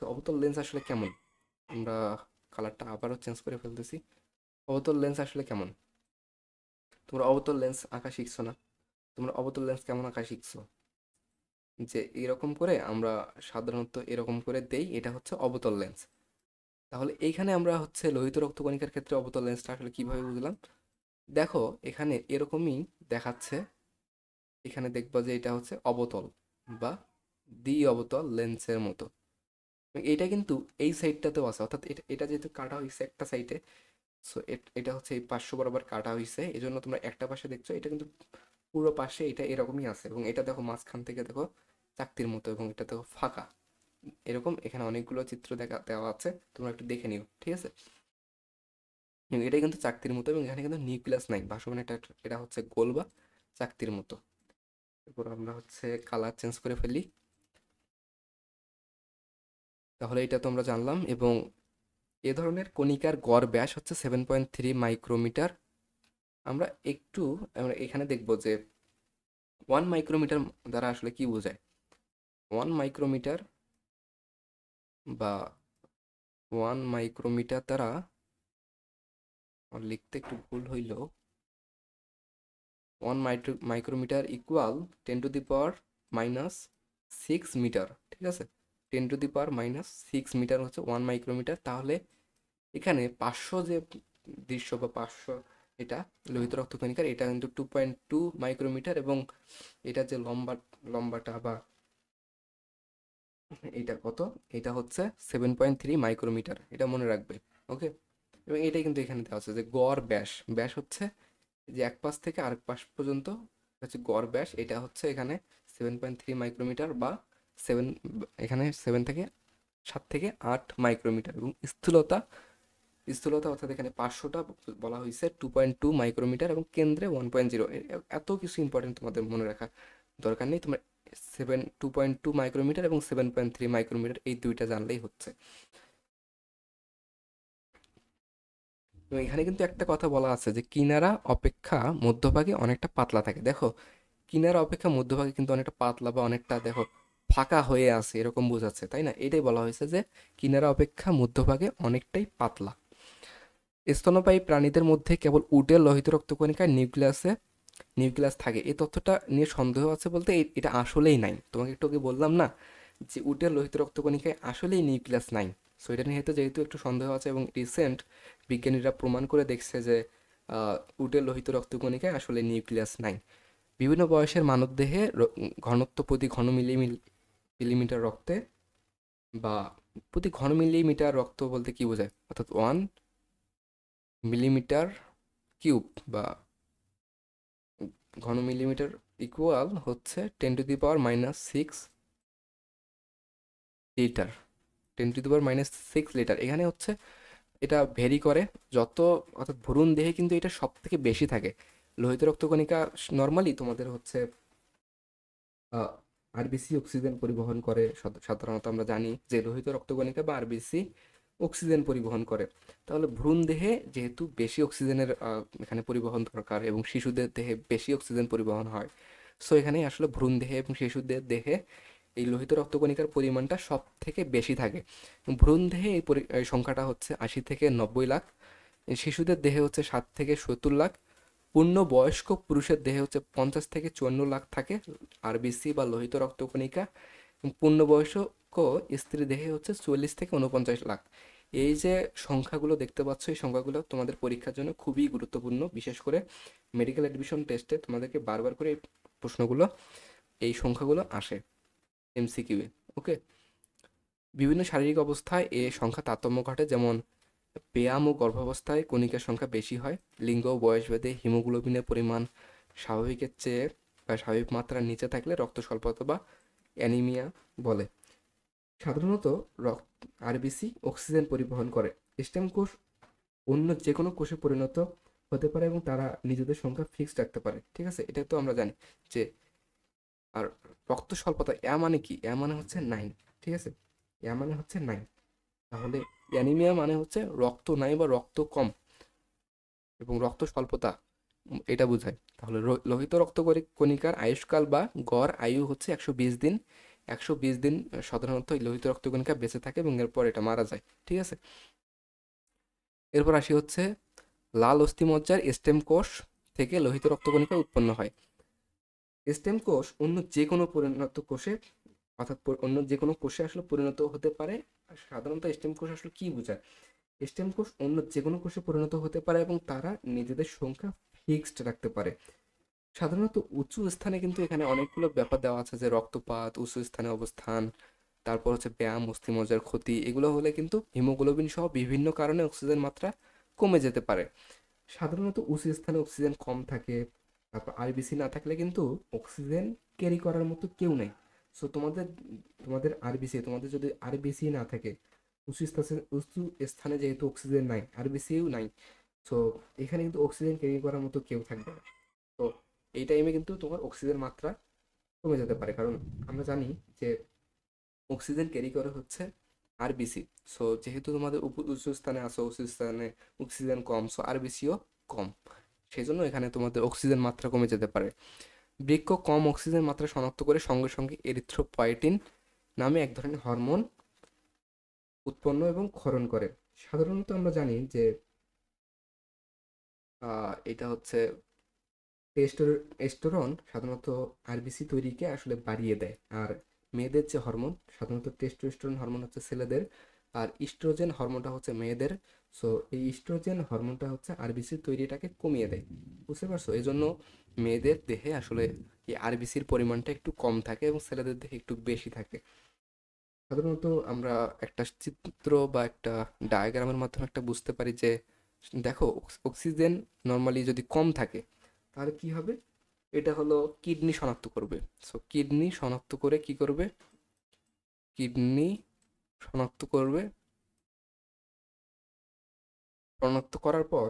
তো অবতল লেন্স আসলে কেমন, আমরা কালারটা আবারও চেঞ্জ করে ফেলতেছি। অবতল লেন্স আসলে কেমন, তোমরা অবতল লেন্স আঁকা শিখছো না? তোমরা অবতল লেন্স কেমন আঁকা শিখছো, যে এরকম করে আমরা সাধারণত এরকম করে দেই, এটা হচ্ছে অবতল লেন্স। তাহলে এইখানে আমরা হচ্ছে লোহিত রক্তকণিকার ক্ষেত্রে অবতল লেন্সটা আসলে কিভাবে বুঝলাম, দেখো এখানে এরকমই দেখাচ্ছে। এখানে দেখবা যে এটা হচ্ছে অবতল বা দ্বি অবতল লেন্সের মতো। এবং এটা কিন্তু এই সাইডটাতেও আছে, অর্থাৎ এটা এটা যেহেতু কাটা হয়েছে একটা সাইডে, সো এটা হচ্ছে এই পার্শ্ব বরাবর কাটা হয়েছে, এই জন্য তোমরা একটা পাশে দেখছো, এটা কিন্তু পুরো পাশে এটা এরকমই আছে। এবং এটা দেখো মাঝখান থেকে দেখো চাকতির মতো, এবং এটা দেখো ফাঁকা, এরকম এখানে অনেকগুলো চিত্র দেওয়া আছে, তোমরা একটু দেখে নিও, ঠিক আছে। এবং এটা কিন্তু চাকতির মতো, এবং এখানে কিন্তু নিউক্লিয়াস নাই ভাসমান, এটা এটা হচ্ছে গোল বা চাকতির মতো। এরপর আমরা হচ্ছে কালার চেঞ্জ করে ফেলি। তাহলে এটা তো আমরা জানলাম। এবং এ ধরনের কণিকার গড় ব্যাস হচ্ছে 7.3 মাইক্রোমিটার। আমরা এখানে দেখব যে 1 মাইক্রোমিটার দ্বারা আসলে কি বোঝায়। 1 মাইক্রোমিটার বা 1 মাইক্রোমিটার দ্বারা, আমার লিখতে একটু ভুল হইল, 1 মাইক্রোমিটার ইকুয়াল 10⁻⁻6 মিটার, ঠিক আছে। 10⁻⁻6 মিটার হচ্ছে 1 মাইক্রোমিটার। তাহলে এখানে 500 যে দৃশ্য বা 500, এটা লোহিত রক্তকণিকার, এটা কিন্তু 2.2 মাইক্রোমিটার। এবং এটা যে লম্বাটা বা এটা কত, এটা হচ্ছে 7.3 মাইক্রোমিটার, এটা মনে রাখবে। ওকে, এবং এটাই কিন্তু এখানে দেওয়া আছে যে গড় ব্যাস, ব্যাস হচ্ছে যে এক পাশ থেকে আরেক পাশ পর্যন্ত হচ্ছে গড় ব্যাস, এটা হচ্ছে এখানে 7.3 মাইক্রোমিটার বা 7, এখানে 7 থেকে 8 মাইক্রোমিটার। এবং স্থূলতা, স্থূলতা অর্থাৎ এখানে 500টা বলা হয়েছে 2.2 মাইক্রোমিটার, এবং কেন্দ্রে 1.0। এত কিছু ইম্পর্টেন্ট তোমাদের মনে রাখা দরকার নেই, তোমার 2.2 মাইক্রোমিটার এবং 7.3 মাইক্রোমিটার এই দুইটা জানলেই হচ্ছে। এবং এখানে কিন্তু একটা কথা বলা আছে যে কিনারা অপেক্ষা মধ্যভাগে অনেকটা পাতলা থাকে। দেখো কিনারা অপেক্ষা মধ্যভাগে কিন্তু অনেকটা পাতলা বা অনেকটা দেখো ফাঁকা হয়ে আছে, এরকম বোঝাচ্ছে, তাই না? এটাই বলা হয়েছে যে কিনারা অপেক্ষা মধ্যভাগে অনেকটাই পাতলা। স্তন্যপায়ী প্রাণীদের মধ্যে কেবল উটের লোহিত রক্তকণিকায় নিউক্লিয়াস থাকে, এই তথ্যটা নিয়ে সন্দেহ আছে বলতে এটা আসলেই নাই। তোমাকে একটু আগে বললাম না যে উটের লোহিত রক্তকণিকায় আসলেই নিউক্লিয়াস নাই। সো এটা নিয়ে যেহেতু একটু সন্দেহ আছে, এবং রিসেন্ট বিজ্ঞানীরা প্রমাণ করে দেখছে যে উটের লোহিত রক্তকণিকায় আসলে নিউক্লিয়াস নাই। বিভিন্ন বয়সের মানবদেহে ঘনত্ব প্রতি ঘন মিলিমিটার রক্তে বা প্রতি ঘন মিলিমিটার রক্ত বলতে কি বোঝায়, অর্থাৎ 1 মিলিমিটার কিউব বা ঘন মিলিমিটার ইকুয়াল হচ্ছে 10⁻⁻6 লিটার। 10⁻⁻6 লিটার এখানে হচ্ছে এটা ভেরি করে যত, অর্থাৎ ভ্রূণ দেহে কিন্তু এটা সব থেকে বেশি থাকে। লোহিত রক্তকণিকা নর্মালি তোমাদের হচ্ছে আরবিসি অক্সিজেন পরিবহন করে, সাধারণত আমরা জানি যে লোহিত রক্তকণিকা বা আরবিসি অক্সিজেন পরিবহন করে। তাহলে ভ্রূণ দেহে যেহেতু বেশি অক্সিজেনের এখানে পরিবহন দরকার এবং শিশুদের দেহে বেশি অক্সিজেন পরিবহন হয়, সো এখানে আসলে ভ্রূণ দেহে এবং শিশুদের দেহে এই লোহিত রক্তকণিকার পরিমাণটা সব থেকে বেশি থাকে। ভ্রূণ দেহে এই সংখ্যাটা হচ্ছে 80 থেকে 90 লাখ, শিশুদের দেহে হচ্ছে 7 থেকে 70 লাখ, পূর্ণবয়স্ক পুরুষের দেহে হচ্ছে 50 থেকে 54 লাখ থাকে আরবিসি বা লোহিত রক্তকণিকা। পূর্ণবয়স্ক স্ত্রী দেহে হচ্ছে 40 থেকে 49 লাখ। এই যে সংখ্যাগুলো দেখতে পাচ্ছ, এই সংখ্যাগুলো তোমাদের পরীক্ষার জন্য খুবই গুরুত্বপূর্ণ। বিশেষ করে মেডিকেল অ্যাডমিশন টেস্টে তোমাদেরকে বারবার করে এই প্রশ্নগুলো, এই সংখ্যাগুলো আসে এমসিকিউয়ে। ওকে, বিভিন্ন শারীরিক অবস্থায় এ সংখ্যা তারতম্য ঘটে, যেমন ব্যায়াম ও গর্ভাবস্থায় কণিকার সংখ্যা বেশি হয়। লিঙ্গ ও বয়সভেদে হিমোগ্লোবিনের পরিমাণ স্বাভাবিকের চেয়ে বা স্বাভাবিক মাত্রার নিচে থাকলে রক্ত স্বল্পতা বা অ্যানিমিয়া বলে। সাধারণত আরবিসি অক্সিজেন পরিবহন করে। স্টেম কোষ অন্য যে কোনো কোষে পরিণত হতে পারে এবং তারা নিজেদের সংখ্যা ফিক্সড রাখতে পারে। ঠিক আছে, এটা তো আমরা জানি যে। আর রক্ত স্বল্পতা, এ মানে কি? এ মানে হচ্ছে 9। ঠিক আছে, এ মানে হচ্ছে 9। তাহলে অ্যানিমিয়া মানে হচ্ছে রক্ত নাই বা রক্ত কম, এবং রক্ত স্বল্পতা এটা বোঝায়। তাহলে লোহিত কণিকার আয়ুষ্কাল বা গড় আয়ু হচ্ছে 120 দিন। 120 দিন সাধারণত এই লোহিত রক্তকণিকা বেঁচে থাকে এবং এরপর এটা মারা যায়। ঠিক আছে, এরপর আসি হচ্ছে লাল অস্থিমজ্জার স্টেম কোষ থেকে লোহিত রক্তকণিকা উৎপন্ন হয়। স্টেম কোষ অন্য যে কোনো পরিণত কোষে, অর্থাৎ অন্য যে কোনো কোষে আসলে পরিণত হতে পারে। সাধারণত স্টেম কোষ আসলে কি বোঝায়? স্টেম কোষ অন্য যে কোনো কোষে পরিণত হতে পারে এবং তারা নিজেদের সংখ্যা ফিক্সড রাখতে পারে। সাধারণত উঁচু স্থানে, কিন্তু এখানে অনেকগুলো ব্যাপার দেওয়া আছে, যে রক্তপাত, উঁচু স্থানে অবস্থান, তারপর হচ্ছে ব্যায়াম, অস্থিমজ্জার ক্ষতি, এগুলো হলে কিন্তু হিমোগ্লোবিন সহ বিভিন্ন কারণে অক্সিজেন মাত্রা কমে যেতে পারে। সাধারণত উঁচু স্থানে অক্সিজেন কম থাকে। তারপর আরবিসি না থাকলে কিন্তু অক্সিজেন ক্যারি করার মতো কেউ নেই। সো তোমাদের তোমাদের আরবিসি, তোমাদের যদি আরবিসি না থাকে, উঁচু স্থানে যেহেতু অক্সিজেন নাই, আরবিসিও নাই, সো এখানে কিন্তু অক্সিজেন ক্যারি করার মতো কেউ থাকবে না। তো এই টাইমে কিন্তু তোমার অক্সিজেন মাত্রা কমে যেতে পারে, কারণ আমরা জানি যে অক্সিজেন ক্যারি করে হচ্ছে আরবিসি। সো যেহেতু তোমাদের উঁচু স্থানে আসো, উঁচু স্থানে অক্সিজেন কম, সো আরবিসিও কম, সেই জন্য এখানে তোমাদের অক্সিজেন মাত্রা কমে যেতে পারে। বৃক্ক কম অক্সিজেন মাত্রা শনাক্ত করে সঙ্গে সঙ্গে এরিথ্রোপয়েটিন নামে এক ধরনের হরমোন উৎপন্ন এবং ক্ষরণ করে। সাধারণত আমরা জানি যে এটা হচ্ছে টেস্টোস্টেরন সাধারণত আরবিসি তৈরিকে আসলে বাড়িয়ে দেয়। আর মেয়েদের যে হরমোন, সাধারণত টেস্টোস্টেরন হরমোন হচ্ছে ছেলেদের, আর ইস্ট্রোজেন হরমোনটা হচ্ছে মেয়েদের। সো এই ইস্ট্রোজেন হরমোনটা হচ্ছে আরবিসির তৈরিটাকে কমিয়ে দেয়। বুঝতে পারছো? এই জন্য মেয়েদের দেহে আসলে এই আরবিসির পরিমাণটা একটু কম থাকে এবং ছেলেদের দেহে একটু বেশি থাকে। সাধারণত আমরা একটা চিত্র বা একটা ডায়াগ্রামের মাধ্যমে একটা বুঝতে পারি যে, দেখো, অক্সিজেন নর্মালি যদি কম থাকে তাহলে কি হবে? এটা হলো কিডনি শনাক্ত করবে। সো কিডনি শনাক্ত করে কি করবে? কিডনি শনাক্ত করবে, শনাক্ত করার পর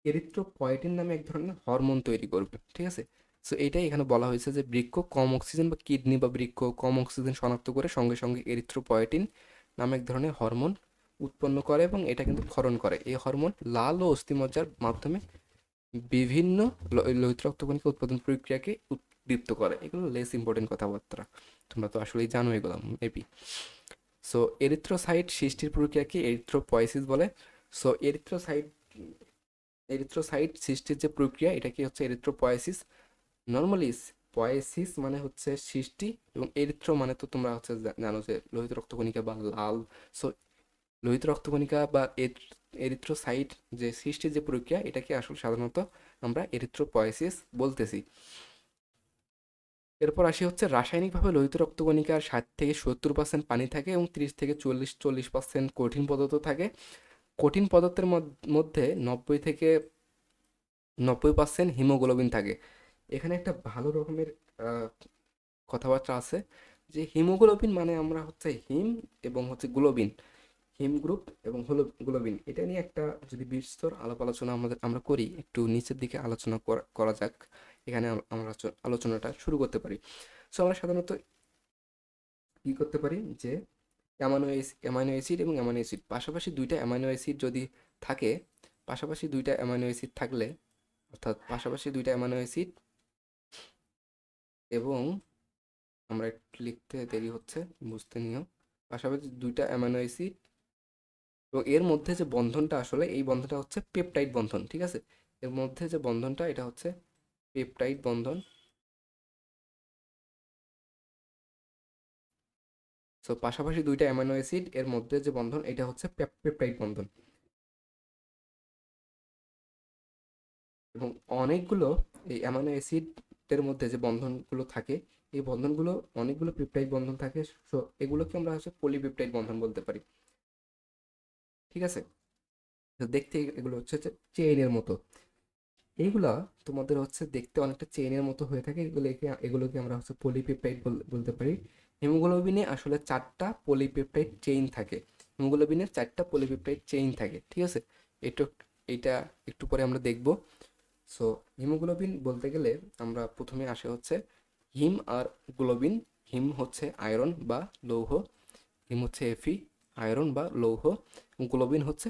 এরিথ্রোপয়েটিন নামে এক ধরনের হরমোন তৈরি করবে। ঠিক আছে, সো এইটাই এখানে বলা হয়েছে যে বৃক্ক কম অক্সিজেন বা কিডনি বা বৃক্ক কম অক্সিজেন শনাক্ত করে সঙ্গে সঙ্গে এরিথ্রোপয়েটিন নামে এক ধরনের হরমোন উৎপন্ন করে এবং এটা কিন্তু ক্ষরণ করে। এই হরমোন লাল ও অস্থিমজ্জার মাধ্যমে বিভিন্ন লোহিত রক্তকণিকা উৎপাদন প্রক্রিয়াকে উদ্দীপ্ত করে। এগুলো লেস ইম্পর্টেন্ট কথাবার্তা, তোমরা তো আসলেই জানো এগুলো মেবি। সো এরিথ্রোসাইট সৃষ্টির প্রক্রিয়াকে এরিথ্রোপয়েসিস বলে। সো এরিথ্রোসাইট সৃষ্টির যে প্রক্রিয়া, এটাকে হচ্ছে এরিথ্রোপয়েসিস। নর্মালি পয়েসিস মানে হচ্ছে সৃষ্টি, এবং এরিথ্রো মানে তো তোমরা হচ্ছে জানো যে লোহিত রক্তকণিকা বা লাল। সো লোহিত রক্তকণিকা বা এরিথ্রোসাইট যে সৃষ্টির যে প্রক্রিয়া, এটাকে আসলে সাধারণত আমরা এরিথ্রোপয়েসিস বলতেছি। এরপর আসি হচ্ছে রাসায়নিকভাবে লোহিত রক্তকণিকার 60 থেকে 70% পানি থাকে এবং 30 থেকে 40% কঠিন পদার্থ থাকে। কঠিন পদার্থের মধ্যে 90 থেকে 90% হিমোগ্লোবিন থাকে। এখানে একটা ভালো রকমের আহ, কথাবার্তা আছে, যে হিমোগ্লোবিন মানে আমরা হচ্ছে হিম এবং হচ্ছে গ্লোবিন, হিম গ্রুপ এবং হলো গ্লোবিন, এটা নিয়ে একটা যদি বিস্তর আলাপ আলোচনা আমরা করি, একটু নিচের দিকে আলোচনা করা যাক। এখানে আমরা আলোচনাটা শুরু করতে পারি। সো আমরা সাধারণত কি করতে পারি যে অ্যামাইনো অ্যাসিড এবং অ্যামাইনো অ্যাসিড পাশাপাশি দুইটা অ্যামাইনো অ্যাসিড যদি থাকে, পাশাপাশি দুইটা অ্যামাইনো অ্যাসিড থাকলে, অর্থাৎ পাশাপাশি দুইটা অ্যামাইনো অ্যাসিড এবং আমরা একটু লিখতে দেরি হচ্ছে, বুঝতে নিও। পাশাপাশি দুইটা অ্যামাইনো অ্যাসিড এবং এর মধ্যে যে বন্ধনটা, আসলে এই বন্ধনটা হচ্ছে পেপটাইড বন্ধন, ঠিক আছে। এর মধ্যে যে বন্ধনটা এটা হচ্ছে পেপটাইড বন্ধন। সো পাশাপাশি দুইটা অ্যামাইনো অ্যাসিড এর মধ্যে যে বন্ধন এটা হচ্ছে পেপটাইড বন্ধন। এবং অনেকগুলো এই অ্যামাইনো অ্যাসিডের মধ্যে যে বন্ধনগুলো থাকে, এই বন্ধনগুলো অনেকগুলো পেপটাইড বন্ধন থাকে। সো এগুলোকে আমরা হচ্ছে পলিপেপটাইড বন্ধন বলতে পারি, ঠিক আছে। তো দেখতে এগুলো হচ্ছে চেইনের মতো। এইগুলা তোমাদের হচ্ছে দেখতে অনেকটা চেইনের মতো হয়ে থাকে, এগুলোকে আমরা হচ্ছে পলিপেপটাইড বলতে পারি। হিমোগ্লোবিনে আসলে 4টা পলিপেপটাইড চেইন থাকে। হিমোগ্লোবিনের 4টা পলিপেপটাইড চেইন থাকে, ঠিক আছে। এটা এইটা একটু পরে আমরা দেখব। সো হিমোগ্লোবিন বলতে গেলে আমরা প্রথমে আসে হচ্ছে হিম আর গ্লোবিন। হিম হচ্ছে আয়রন বা লৌহ, হিম হচ্ছে এফি, আয়রন বা লৌহ, গ্লোবিন হচ্ছে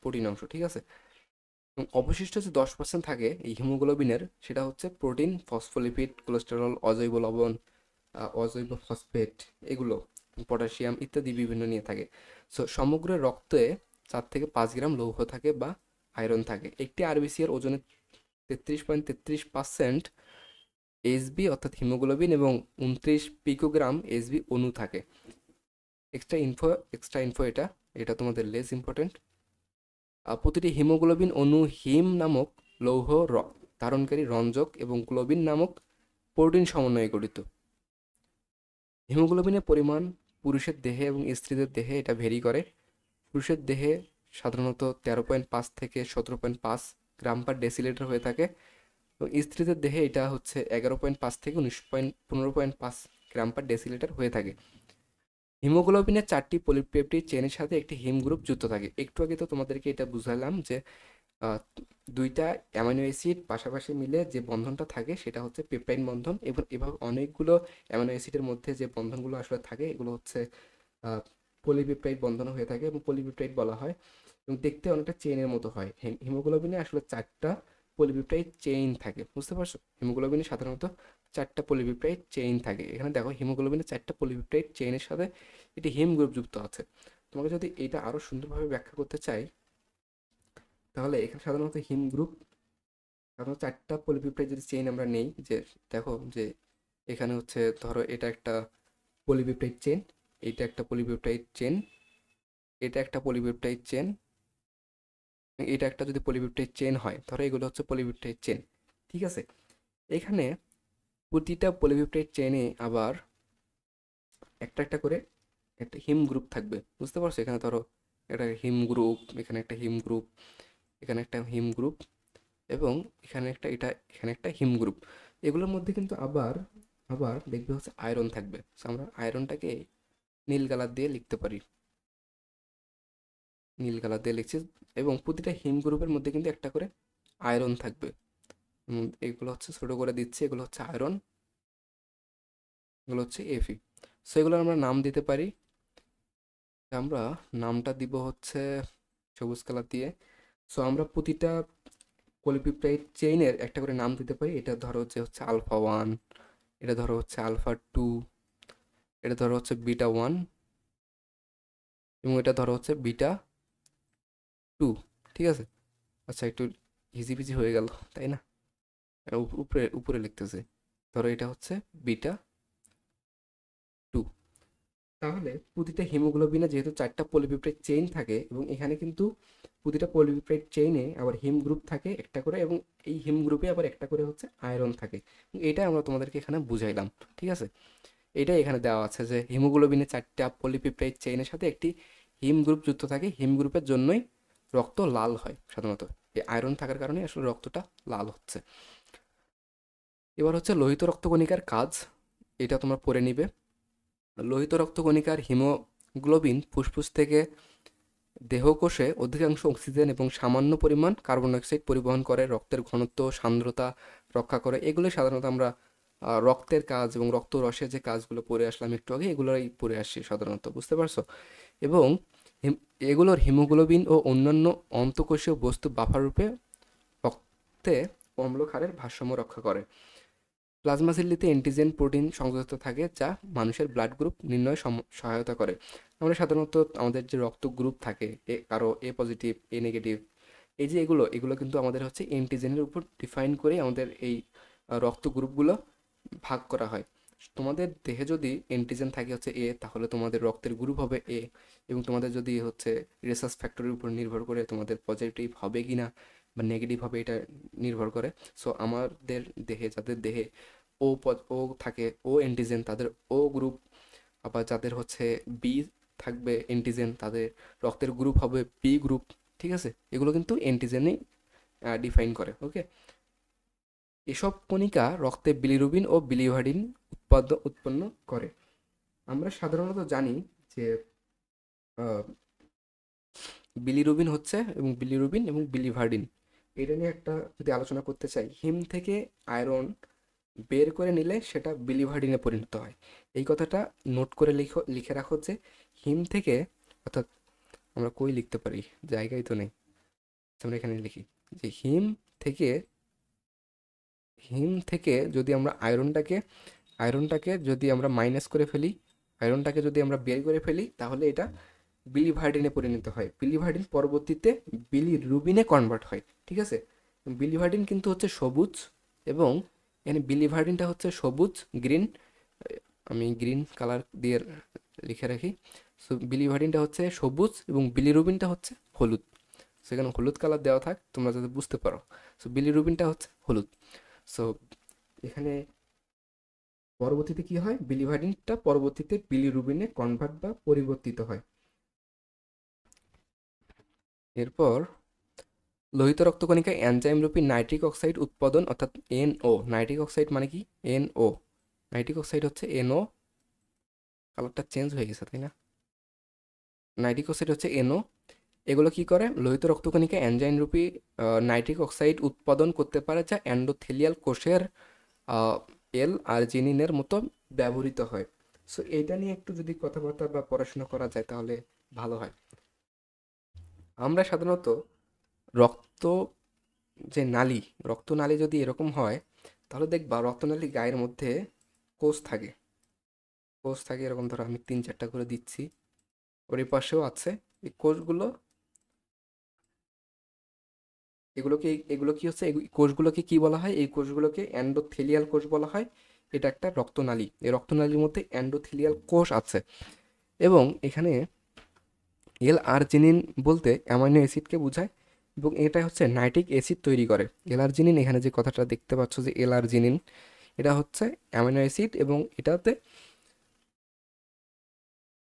প্রোটিন অংশ, ঠিক আছে। এবং অবশিষ্ট যে 10% থাকে এই হিমোগ্লোবিনের, সেটা হচ্ছে প্রোটিন, ফসফোলিপিড, কোলেস্টেরল, অজৈব লবণ, অজৈব ফসফেট, এগুলো পটাশিয়াম ইত্যাদি বিভিন্ন নিয়ে থাকে। সো সমগ্র রক্তে 4 থেকে 5 গ্রাম লৌহ থাকে বা আয়রন থাকে। একটি আরবিসি এর ওজনে 33.33% এসবি অর্থাৎ হিমোগ্লোবিন এবং 29 পিকোগ্রাম এসবি অণু থাকে। এক্সট্রা ইনফো এটা এটা তোমাদের লেস ইম্পর্টেন্ট। প্রতিটি হিমোগ্লোবিন অণু হিম নামক লৌহ ধারণকারী রঞ্জক এবং গ্লোবিন নামক প্রোটিন সমন্বয়ে গঠিত। হিমোগ্লোবিনের পরিমাণ পুরুষের দেহে এবং স্ত্রীদের দেহে এটা ভেরি করে। পুরুষের দেহে সাধারণত 13.5 থেকে 17.5 গ্রাম পার ডেসিলিটার হয়ে থাকে এবং স্ত্রীদের দেহে এটা হচ্ছে 11.5 থেকে 15.5 গ্রাম পার ডেসিলিটার হয়ে থাকে। হিমোগ্লোবিনের 4টি পলিপেপটাইড চেনের সাথে একটি হিম গ্রুপ যুক্ত থাকে। একটু আগে তো তোমাদেরকে এটা বুঝালাম যে আহ, দুইটা অ্যামাইনো অ্যাসিড পাশাপাশি মিলে যে বন্ধনটা থাকে সেটা হচ্ছে পেপটাইড বন্ধন। এবং এভাবে অনেকগুলো অ্যামাইনো অ্যাসিডের মধ্যে যে বন্ধনগুলো আসলে থাকে এগুলো হচ্ছে পলিপেপটাইড বন্ধন হয়ে থাকে এবং পলিপেপটাইড বলা হয়। এবং দেখতে অনেকটা চেইনের মতো হয়। হিমোগ্লোবিনে আসলে 4টা পলিপেপটাইড চেইন থাকে, বুঝতে পারছো। হিমোগ্লোবিনে সাধারণত 4টা পলিপেপটাইড চেইন থাকে। এখানে দেখো হিমোগ্লোবিনের 4টা পলিপেপটাইড চেইনের সাথে একটি হিম গ্রুপ যুক্ত আছে। তোমাকে যদি এটা আরো সুন্দরভাবে ব্যাখ্যা করতে চাই, তাহলে এখানে সাধারণত হিম গ্রুপ, সাধারণত 4টা পলিপেপটাইড যদি চেইন আমরা নেই, যে দেখো যে এখানে হচ্ছে ধরো এটা একটা পলিপেপটাইড চেইন, এটা একটা পলিপেপটাইড চেইন, এটা একটা পলিপেপটাইড চেইন, এটা একটা যদি পলিপেপটাইড চেইন হয়, ধরো এগুলো হচ্ছে পলিপেপটাইড চেইন, ঠিক আছে। এখানে প্রতিটা পলিপেপটাইড চেইনে আবার একটা একটা করে একটা হিম গ্রুপ থাকবে, বুঝতে পারছো। এখানে ধরো একটা হিম গ্রুপ, এখানে একটা হিম গ্রুপ, এখানে একটা হিম গ্রুপ এবং এখানে একটা হিম গ্রুপ। এগুলোর মধ্যে কিন্তু আবার আবার দেখবে হচ্ছে আয়রন থাকবে। So আমরা আয়রনটাকে নীল কালার দিয়ে লিখতে পারি, নীল কালার দিয়ে লিখছি। এবং প্রতিটা হিম গ্রুপের মধ্যে কিন্তু একটা করে আয়রন থাকবে। এগুলো হচ্ছে ছোট করে দিচ্ছি, এগুলো হচ্ছে আয়রন, এগুলো হচ্ছে এফি। সো এগুলো আমরা নাম দিতে পারি। আমরা নামটা দিব হচ্ছে সবুজ কালার দিয়ে। সো আমরা প্রতিটা পলিপেপটাইড চেইনের একটা করে নাম দিতে পারি। এটা ধরো হচ্ছে আলফা 1, এটা ধরো হচ্ছে আলফা 2, এটা ধরো হচ্ছে বিটা 1 এবং এটা ধরো হচ্ছে বিটা 2, ঠিক আছে। আচ্ছা একটু হিজিবিজি হয়ে গেল, তাই না। উপরে উপরে লিখতেছে, ধরো এটা হচ্ছে বিটা 2। তাহলে প্রতিটা হিমোগ্লোবিনে যেহেতু 4টা পলিপেপটাইড চেইন থাকে এবং এখানে কিন্তু প্রতিটা পলিপেপটাইড চেইনে আবার হিম গ্রুপ থাকে একটা করে এবং এই হিম গ্রুপে আবার একটা করে হচ্ছে আয়রন থাকে। এটা আমরা তোমাদেরকে এখানে বুঝাইলাম, ঠিক আছে। এটাই এখানে দেওয়া আছে যে হিমোগ্লোবিনের 4টা পলিপেপটাইড চেইনের সাথে একটি হিম গ্রুপ যুক্ত থাকে। হিম গ্রুপের জন্যই রক্ত লাল হয় সাধারণত। এই আয়রন থাকার কারণে আসলে রক্তটা লাল হচ্ছে। এবার হচ্ছে লোহিত রক্তকণিকার কাজ, এটা তোমরা পড়ে নিবে। লোহিত রক্তকণিকার হিমোগ্লোবিন ফুসফুস থেকে দেহকোষে অধিকাংশ অক্সিজেন এবং সামান্য পরিমাণ কার্বন ডাইঅক্সাইড পরিবহন করে। রক্তের ঘনত্ব, সান্দ্রতা, রক্ষা করে। এগুলো সাধারণত আমরা রক্তের কাজ এবং রক্তরসের যে কাজগুলো পড়ে আসলাম একটু আগে, এগুলোই পড়ে আসছি সাধারণত, বুঝতে পারছো? এবং এগুলোর হিমোগ্লোবিন ও অন্যান্য অন্তঃকোষীয় বস্তু বাফার রূপে রক্তে অম্লক্ষারের ভারসাম্য রক্ষা করে। প্লাজমা ঝিল্লিতে অ্যান্টিজেন প্রোটিন সংযুক্ত থাকে যা মানুষের ব্লাড গ্রুপ নির্ণয়ে সহায়তা করে। আমরা সাধারণত আমাদের যে রক্ত গ্রুপ থাকে, কারো এ পজিটিভ, এ নেগেটিভ, এই যে এগুলো কিন্তু আমাদের হচ্ছে অ্যান্টিজেনের উপর ডিফাইন করে আমাদের এই রক্ত গ্রুপগুলো ভাগ করা হয়। তোমাদের দেহে যদি অ্যান্টিজেন থাকে হচ্ছে এ, তাহলে তোমাদের রক্তের গ্রুপ হবে এ, এবং তোমাদের যদি হচ্ছে রেসাস ফ্যাক্টরের উপর নির্ভর করে তোমাদের পজিটিভ হবে কি না বা নেগেটিভ হবে এটা নির্ভর করে। সো আমাদের দেহে, যাদের দেহে ও থাকে, ও অ্যান্টিজেন, তাদের ও গ্রুপ। আবার যাদের হচ্ছে বি থাকবে অ্যান্টিজেন, তাদের রক্তের গ্রুপ হবে বি গ্রুপ। ঠিক আছে, এগুলো কিন্তু অ্যান্টিজেনই ডিফাইন করে। ওকে, এসব কণিকা রক্তে বিলিরুবিন ও বিলিভারিন উৎপন্ন করে। আমরা সাধারণত জানি যে বিলিরুবিন হচ্ছে এবং বিলিভারিন, এটা নিয়ে একটা যদি আলোচনা করতে চাই, হিম থেকে আয়রন বের করে নিলে সেটা বিলিভারিনে পরিণত হয়। এই কথাটা নোট করে লিখে রাখো যে হিম থেকে, অর্থাৎ আমরা কই লিখতে পারি, জায়গায় তো নেই, আমরা এখানে লিখি যে হিম থেকে যদি আমরা আয়রনটাকে যদি আমরা মাইনাস করে ফেলি, আয়রনটাকে যদি আমরা বের করে ফেলি, তাহলে এটা বিলিভার্ডিনে পরিণত হয়। বিলিভার্ডিন পরবর্তীতে বিলিরুবিনে কনভার্ট হয়। ঠিক আছে, বিলিভার্ডিন কিন্তু হচ্ছে সবুজ, এবং এখানে বিলিভার্ডিনটা হচ্ছে সবুজ, গ্রিন, আমি গ্রিন কালার দিয়ে লিখে রাখি। সো বিলিভার্ডিনটা হচ্ছে সবুজ এবং বিলিরুবিনটা হচ্ছে হলুদ। সেখানে হলুদ কালার দেওয়া থাক, তোমরা যাতে বুঝতে পারো। সো বিলিরুবিনটা হচ্ছে হলুদ। সো এখানে পরবর্তীতে কি হয়, বিলিভারিনটা পরবর্তীতে বিলিরুবিনে কনভার্ট বা পরিবর্তিত হয়। এরপর লোহিত রক্তকণিকায় এনজাইম রূপী নাইট্রিক অক্সাইড উৎপাদন, অর্থাৎ এনও। নাইট্রিক অক্সাইড মানে কি? এনও। নাইট্রিক অক্সাইড হচ্ছে এনও, কালারটা চেঞ্জ হয়ে গেছে তাই না? নাইট্রিক অক্সাইড হচ্ছে এনও। এগুলো কি করে? লোহিত রক্তকণিকা এনজাইম রূপী নাইট্রিক অক্সাইড উৎপাদন করতে পারে, যা এন্ডোথেলিয়াল কোষের এল আর্জিনিনের মতো ব্যবহৃত হয়। সো এইটা নিয়ে একটু যদি কথাবার্তা বা পড়াশোনা করা যায় তাহলে ভালো হয়। আমরা সাধারণত রক্ত যে নালী, রক্তনালী যদি এরকম হয়, তাহলে দেখবা রক্তনালী গায়ের মধ্যে কোষ থাকে, এরকম। ধরো আমি 3-4টা করে দিচ্ছি, ওর এই পাশেও আছে। এই কোষগুলো, এগুলো কি হচ্ছে, এই কোষগুলোকে কি বলা হয়? এই কোষগুলোকে এন্ডোথেলিয়াল কোষ বলা হয়। এটা একটা রক্তনালী, এই রক্তনালীর মধ্যে এন্ডোথেলিয়াল কোষ আছে, এবং এখানে এল আর্জিনিন বলতে অ্যামাইনো অ্যাসিডকে বোঝায়, এবং এটা হচ্ছে নাইট্রিক অ্যাসিড তৈরি করে। এল আর্জিনিন, এখানে যে কথাটা দেখতে পাচ্ছ যে এল আর্জিনিন, এটা হচ্ছে অ্যামাইনো অ্যাসিড, এবং এটাতে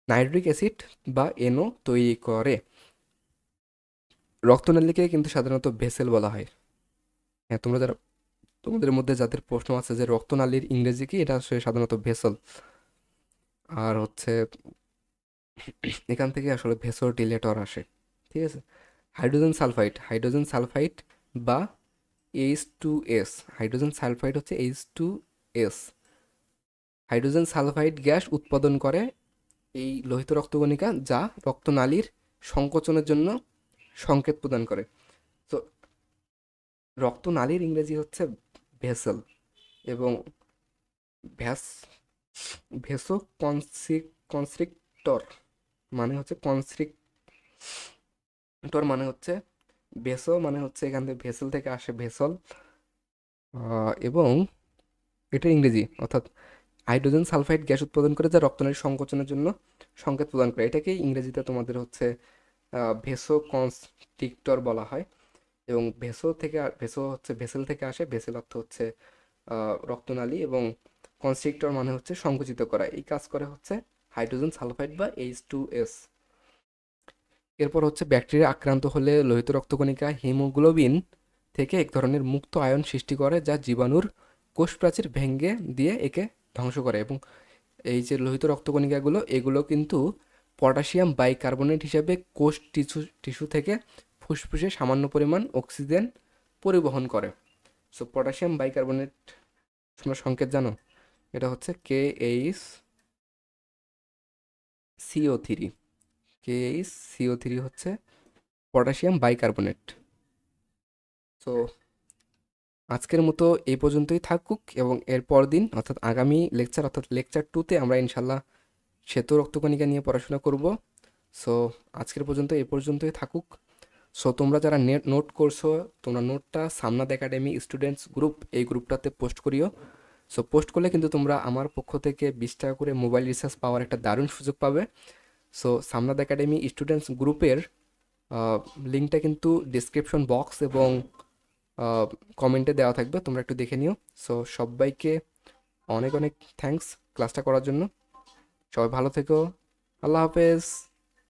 নাইট্রিক অ্যাসিড বা এনও তৈরি করে। রক্তনালীকে কিন্তু সাধারণত ভেসেল বলা হয়। হ্যাঁ, তোমাদের মধ্যে যাদের প্রশ্ন আছে যে রক্তনালীর ইংরেজি কি, এটা আসলে সাধারণত ভেসেল। আর হচ্ছে এখান থেকে আসলে ভেসোডিলেটর আসে। ঠিক আছে, হাইড্রোজেন সালফাইড বা H2S, হাইড্রোজেন সালফাইড হচ্ছে H2S। হাইড্রোজেন সালফাইড গ্যাস উৎপাদন করে এই লোহিত রক্তকণিকা, যা রক্তনালীর সংকোচনের জন্য সংকেত প্রদান করে। তো রক্তনালীর ইংরেজি হচ্ছে ভেসেল, এবং ভ্যাস ভেসো কনস্ট্রিক্টর মানে হচ্ছে মানে হচ্ছে ভেসো, মানে হচ্ছে এখান থেকে ভেসেল থেকে আসে ভেসল, এবং এটা ইংরেজি। অর্থাৎ হাইড্রোজেন সালফাইড গ্যাস উৎপাদন করে, যা রক্তনালীর সংকোচনের জন্য সংকেত প্রদান করে। এটাকেই ইংরেজিতে তোমাদের হচ্ছে ভেসো কনস্ট্রিক্টর বলা হয়। এবং ভেসো হচ্ছে ভেসেল থেকে আসে, ভেসেল অর্থ হচ্ছে রক্তনালী, এবং কনস্ট্রিক্টর মানে হচ্ছে সংকুচিত করা। এই কাজ করে হচ্ছে হাইড্রোজেন সালফাইড বা H2S। এরপর হচ্ছে ব্যাকটেরিয়া আক্রান্ত হলে লোহিত রক্তকণিকা হিমোগ্লোবিন থেকে এক ধরনের মুক্ত আয়ন সৃষ্টি করে, যা জীবাণুর কোষ প্রাচীর ভেঙে দিয়ে একে ধ্বংস করে। এবং এই যে লোহিত রক্তকণিকাগুলো, এগুলো কিন্তু পটাশিয়াম বাইকার্বনেট হিসাবে কোষ টিস্যু থেকে ফুসফুসে সামান্য পরিমাণ অক্সিজেন পরিবহন করে। সো পটাশিয়াম বাইকার্বনেট তোমরা সংকেত জানো, এটা হচ্ছে KH CO3। KH CO3 হচ্ছে পটাশিয়াম বাইকার্বনেট। সো আজকের মতো এই পর্যন্তই থাকুক, এবং এর দিন অর্থাৎ আগামী লেকচার অর্থাৎ লেকচার 2তে আমরা ইনশাল্লাহ শ্বেত রক্তকণিকা নিয়ে পড়াশোনা করব। সো আজকের পর্যন্ত এই পর্যন্তই থাকুক। সো তোমরা যারা নোট করছো, তোমরা নোটটা সামনাদ একাডেমি স্টুডেন্টস গ্রুপ এই গ্রুপটাতে পোস্ট করিও। সো পোস্ট করলে কিন্তু তোমরা আমার পক্ষ থেকে 20 টাকা করে মোবাইল রিচার্জ পাওয়ার একটা দারুণ সুযোগ পাবে। সো সামনাদ একাডেমি স্টুডেন্টস গ্রুপের লিঙ্কটা কিন্তু ডিসক্রিপশন বক্স এবং কমেন্টে দেওয়া থাকবে, তোমরা একটু দেখে নিও। সো সবাইকে অনেক অনেক থ্যাঙ্কস ক্লাসটা করার জন্য। সবাই ভালো থেকো। আল্লাহ হাফেজ।